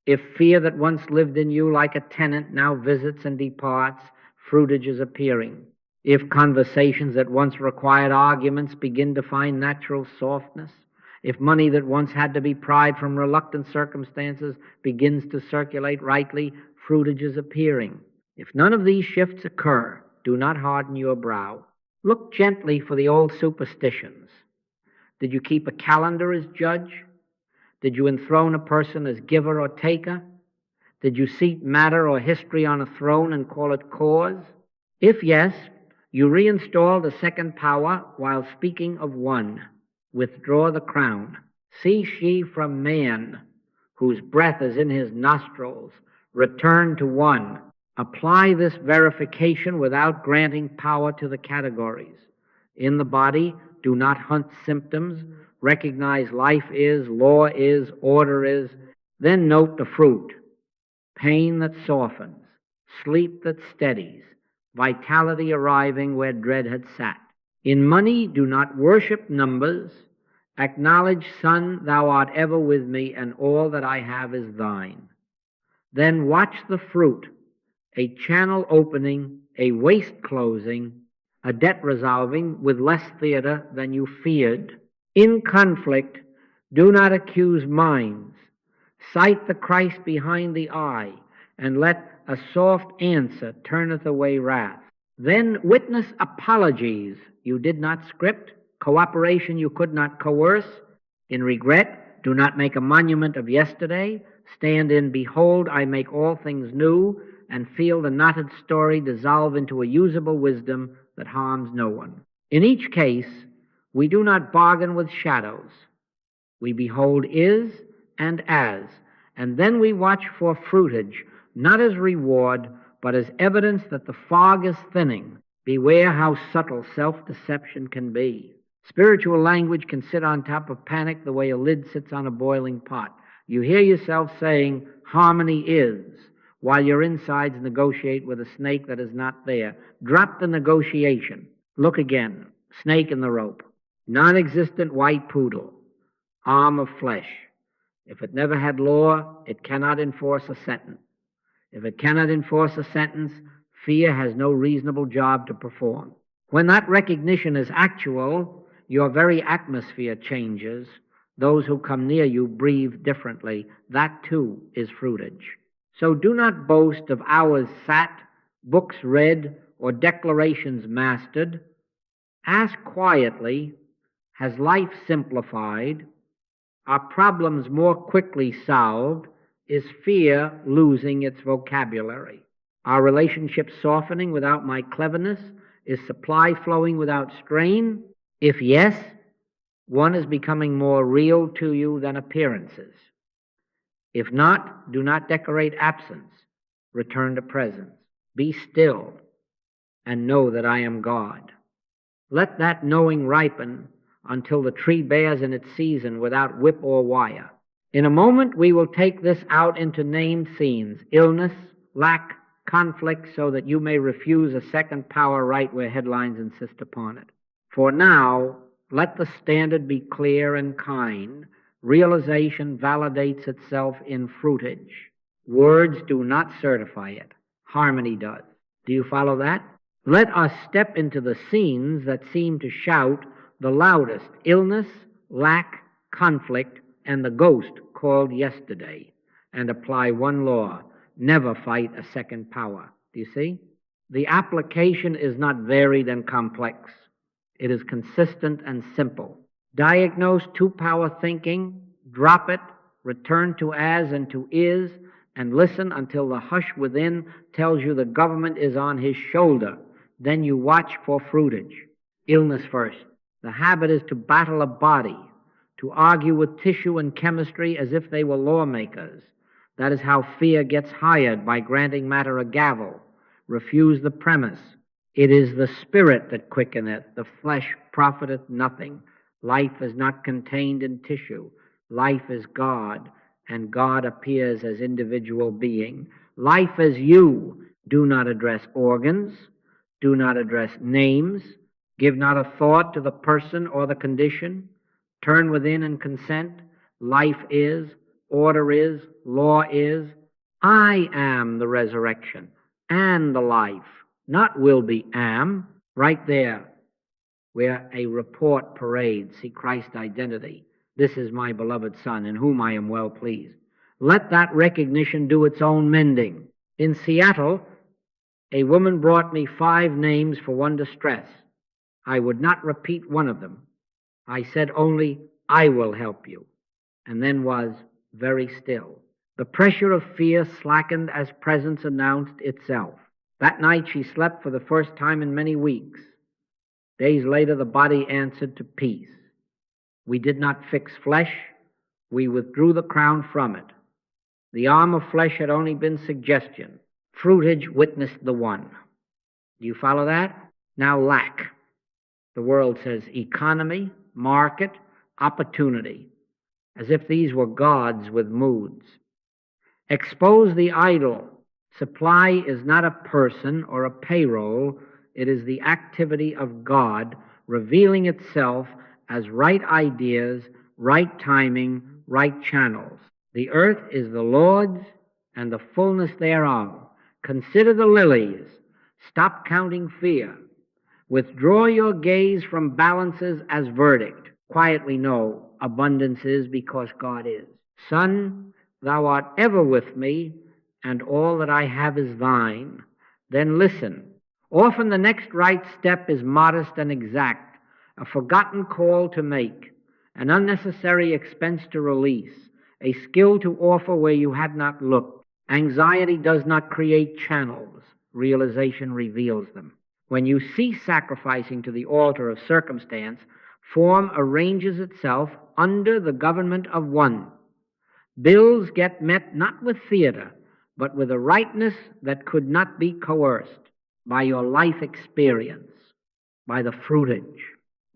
If fear that once lived in you like a tenant now visits and departs, fruitage is appearing. If conversations that once required arguments begin to find natural softness, if money that once had to be pried from reluctant circumstances begins to circulate rightly, fruitage is appearing. If none of these shifts occur, do not harden your brow. Look gently for the old superstitions. Did you keep a calendar as judge? Did you enthrone a person as giver or taker? Did you seat matter or history on a throne and call it cause? If yes, you reinstall the second power while speaking of one. Withdraw the crown. Cease ye from man, whose breath is in his nostrils. Return to one. Apply this verification without granting power to the categories. In the body, do not hunt symptoms. Recognize life is, law is, order is. Then note the fruit. Pain that softens, sleep that steadies, vitality arriving where dread had sat. In money, do not worship numbers. Acknowledge, Son, thou art ever with me, and all that I have is thine. Then watch the fruit, a channel opening, a waste closing, a debt resolving with less theater than you feared. In conflict, do not accuse minds. Sight the Christ behind the eye, and let a soft answer turneth away wrath. Then witness apologies you did not script, cooperation you could not coerce. In regret, do not make a monument of yesterday. Stand in, behold, I make all things new, and feel the knotted story dissolve into a usable wisdom that harms no one. In each case, we do not bargain with shadows. We behold is and as, and then we watch for fruitage, not as reward, but as evidence that the fog is thinning. Beware how subtle self-deception can be. Spiritual language can sit on top of panic the way a lid sits on a boiling pot. You hear yourself saying, harmony is, while your insides negotiate with a snake that is not there. Drop the negotiation. Look again. Snake in the rope. Non-existent white poodle. Arm of flesh. If it never had law, it cannot enforce a sentence. If it cannot enforce a sentence, fear has no reasonable job to perform. When that recognition is actual, your very atmosphere changes. Those who come near you breathe differently. That too is fruitage. So do not boast of hours sat, books read, or declarations mastered, Ask quietly, has life simplified? Are problems more quickly solved? Is fear losing its vocabulary? Are relationships softening without my cleverness? Is supply flowing without strain? If yes, one is becoming more real to you than appearances. If not, do not decorate absence. Return to presence. Be still and know that I am God. Let that knowing ripen until the tree bears in its season without whip or wire. In a moment, we will take this out into named scenes: illness, lack, conflict, so that you may refuse a second power right where headlines insist upon it. For now, let the standard be clear and kind. Realization validates itself in fruitage. Words do not certify it. Harmony does. Do you follow that? Let us step into the scenes that seem to shout the loudest: illness, lack, conflict, and the ghost called yesterday, and apply one law: never fight a second power. Do you see? The application is not varied and complex. It is consistent and simple. Diagnose two-power thinking, drop it, return to as and to is, and listen until the hush within tells you the government is on his shoulder. Then you watch for fruitage. Illness first. The habit is to battle a body, to argue with tissue and chemistry as if they were lawmakers. That is how fear gets hired, by granting matter a gavel. Refuse the premise. It is the spirit that quickeneth, the flesh profiteth nothing. Life is not contained in tissue. Life is God, and God appears as individual being. Life is you. Do not address organs. Do not address names. Give not a thought to the person or the condition. Turn within and consent. Life is, order is, law is. I am the resurrection and the life, not will be, am. Right there, where a report parades, see Christ's identity. This is my beloved Son, in whom I am well pleased. Let that recognition do its own mending. In Seattle, a woman brought me 5 names for one distress. I would not repeat one of them. I said only, I will help you, and then was very still. The pressure of fear slackened as presence announced itself. That night she slept for the first time in many weeks. Days later, the body answered to peace. We did not fix flesh. We withdrew the crown from it. The arm of flesh had only been suggestion. Fruitage witnessed the one. Do you follow that? Now lack. The world says economy, market, opportunity, as if these were gods with moods. Expose the idol. Supply is not a person or a payroll. It is the activity of God revealing itself as right ideas, right timing, right channels. The earth is the Lord's and the fullness thereof. Consider the lilies. Stop counting fear. Withdraw your gaze from balances as verdict. Quietly know abundance is because God is. Son, thou art ever with me, and all that I have is thine. Then listen. Often the next right step is modest and exact, a forgotten call to make, an unnecessary expense to release, a skill to offer where you had not looked. Anxiety does not create channels. Realization reveals them. When you cease sacrificing to the altar of circumstance, form arranges itself under the government of one. Bills get met not with theater, but with a rightness that could not be coerced by your life experience, by the fruitage.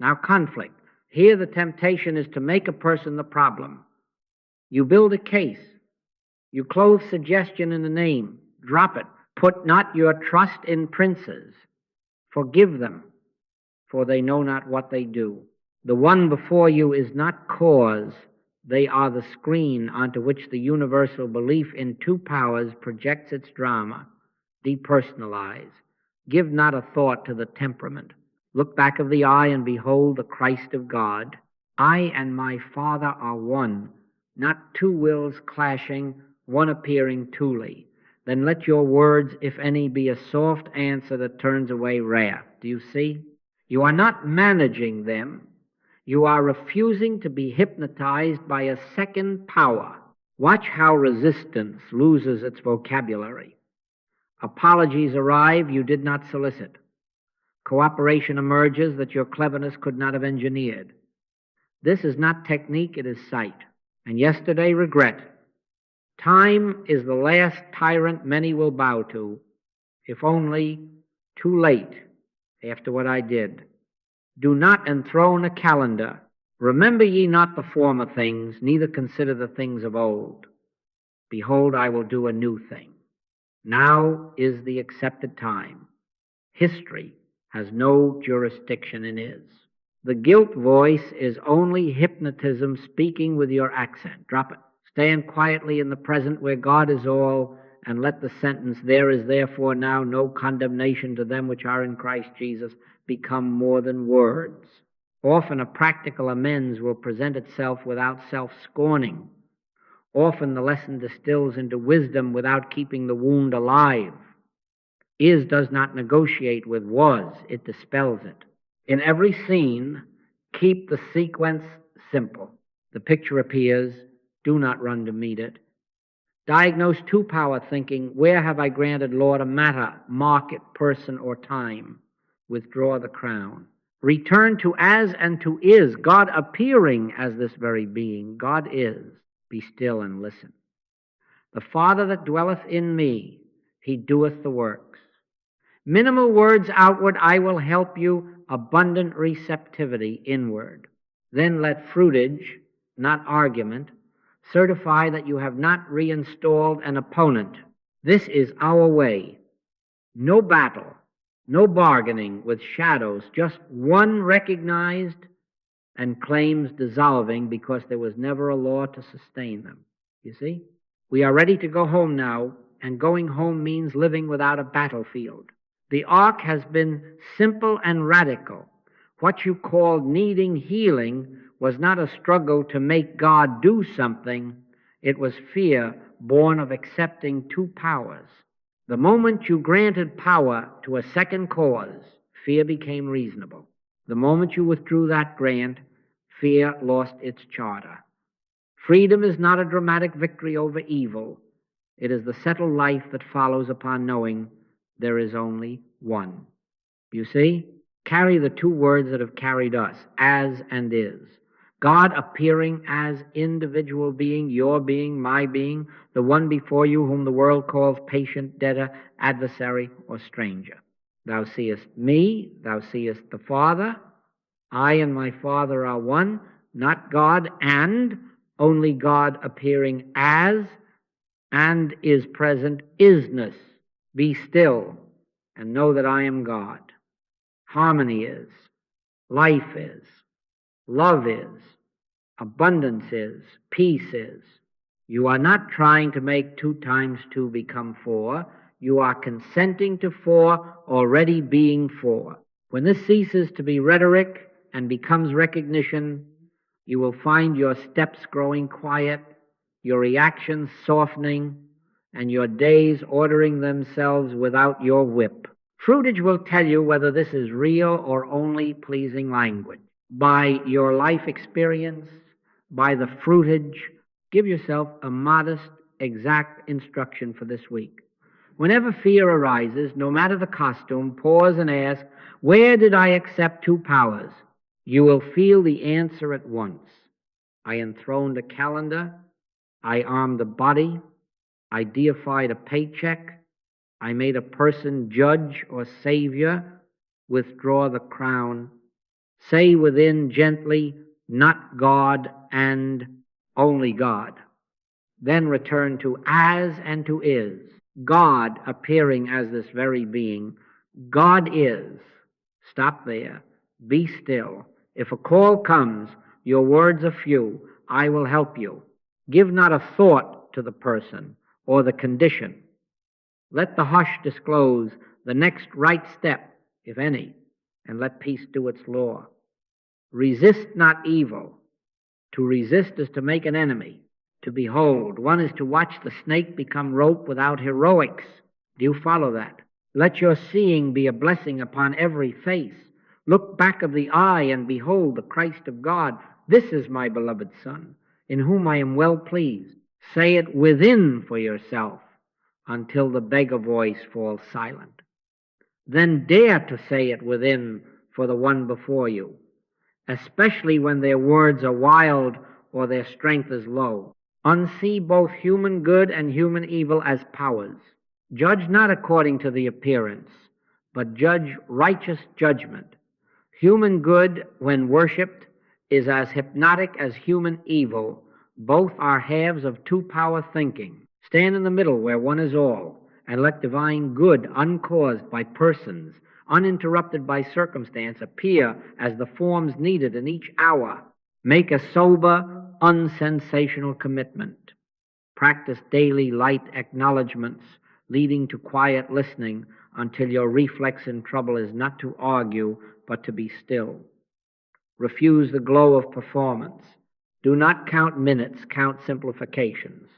Now, conflict. Here the temptation is to make a person the problem. You build a case. You clothe suggestion in a name. Drop it. Put not your trust in princes. Forgive them, for they know not what they do. The one before you is not cause. They are the screen onto which the universal belief in two powers projects its drama. Depersonalize. Give not a thought to the temperament. Look back of the eye and behold the Christ of God. I and my Father are one, not two wills clashing, one appearing twoly. Then let your words, if any, be a soft answer that turns away wrath. Do you see? You are not managing them. You are refusing to be hypnotized by a second power. Watch how resistance loses its vocabulary. Apologies arrive you did not solicit. Cooperation emerges that your cleverness could not have engineered. This is not technique, it is sight. And yesterday, regret. Time is the last tyrant many will bow to, if only too late after what I did. Do not enthrone a calendar. Remember ye not the former things, neither consider the things of old. Behold, I will do a new thing. Now is the accepted time. History has no jurisdiction in his. The guilt voice is only hypnotism speaking with your accent. Drop it. Stand quietly in the present where God is all, and let the sentence, there is therefore now no condemnation to them which are in Christ Jesus, become more than words. Often a practical amends will present itself without self-scorning. Often the lesson distills into wisdom without keeping the wound alive. Is does not negotiate with was, it dispels it. In every scene, keep the sequence simple. The picture appears, do not run to meet it. Diagnose two-power thinking, where have I granted, Lord, a matter, market, person, or time? Withdraw the crown. Return to as and to is, God appearing as this very being. God is. Be still and listen. The Father that dwelleth in me, he doeth the works. Minimal words outward, I will help you. Abundant receptivity inward. Then let fruitage, not argument, certify that you have not reinstalled an opponent. This is our way. No battle, no bargaining with shadows, just one recognized and claims dissolving because there was never a law to sustain them. You see? We are ready to go home now, and going home means living without a battlefield. The ark has been simple and radical. What you called needing healing was not a struggle to make God do something. It was fear born of accepting two powers. The moment you granted power to a second cause, fear became reasonable. The moment you withdrew that grant, fear lost its charter. Freedom is not a dramatic victory over evil. It is the settled life that follows upon knowing there is only one. You see? Carry the two words that have carried us, as and is. God appearing as individual being, your being, my being, the one before you whom the world calls patient, debtor, adversary, or stranger. Thou seest me, thou seest the Father. I and my Father are one, not God and, only God appearing as, and is present, isness. Be still and know that I am God. Harmony is, life is, love is, abundance is, peace is. You are not trying to make 2 times 2 become 4. You are consenting to 4 already being 4. When this ceases to be rhetoric and becomes recognition, you will find your steps growing quiet, your reactions softening, and your days ordering themselves without your whip. Fruitage will tell you whether this is real or only pleasing language. By your life experience, by the fruitage, give yourself a modest, exact instruction for this week. Whenever fear arises, no matter the costume, pause and ask, where did I accept 2 powers? You will feel the answer at once. I enthroned a calendar. I armed a body. I deified a paycheck. I made a person judge or savior. Withdraw the crown. Say within gently, not God and only God. Then return to as and to is. God appearing as this very being. God is. Stop there. Be still. If a call comes, your words are few. I will help you. Give not a thought to the person or the condition. Let the hush disclose the next right step, if any, and let peace do its law. Resist not evil. To resist is to make an enemy. To behold, one is to watch the snake become rope without heroics. Do you follow that? Let your seeing be a blessing upon every face. Look back of the eye and behold the Christ of God. This is my beloved Son, in whom I am well pleased. Say it within for yourself until the beggar voice falls silent. Then dare to say it within for the one before you, especially when their words are wild or their strength is low. Unsee both human good and human evil as powers. Judge not according to the appearance, but judge righteous judgment. Human good, when worshipped, is as hypnotic as human evil. Both are halves of two-power thinking. Stand in the middle where one is all, and let divine good, uncaused by persons, uninterrupted by circumstance, appear as the forms needed in each hour. Make a sober, unsensational commitment. Practice daily light acknowledgments, leading to quiet listening until your reflex in trouble is not to argue, but to be still. Refuse the glow of performance. Do not count minutes, count simplifications.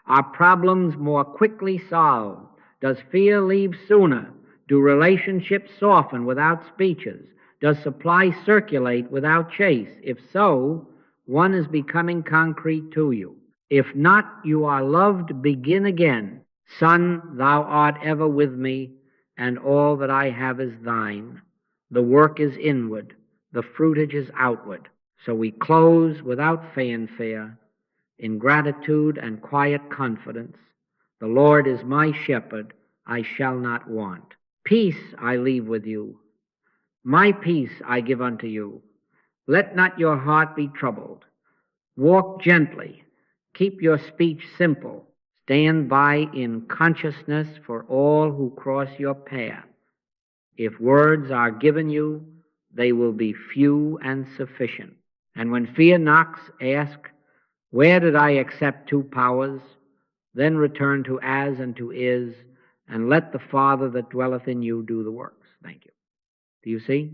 Are problems more quickly solved? Does fear leave sooner? Do relationships soften without speeches? Does supply circulate without chase? If so, one is becoming concrete to you. If not, you are loved. Begin again. Son, thou art ever with me, and all that I have is thine. The work is inward, the fruitage is outward. So we close without fanfare, in gratitude and quiet confidence. The Lord is my shepherd, I shall not want. Peace I leave with you. My peace I give unto you. Let not your heart be troubled. Walk gently. Keep your speech simple. Stand by in consciousness for all who cross your path. If words are given you, they will be few and sufficient. And when fear knocks, ask, where did I accept two powers? Then return to as and to is, and let the Father that dwelleth in you do the works. Thank you. Do you see?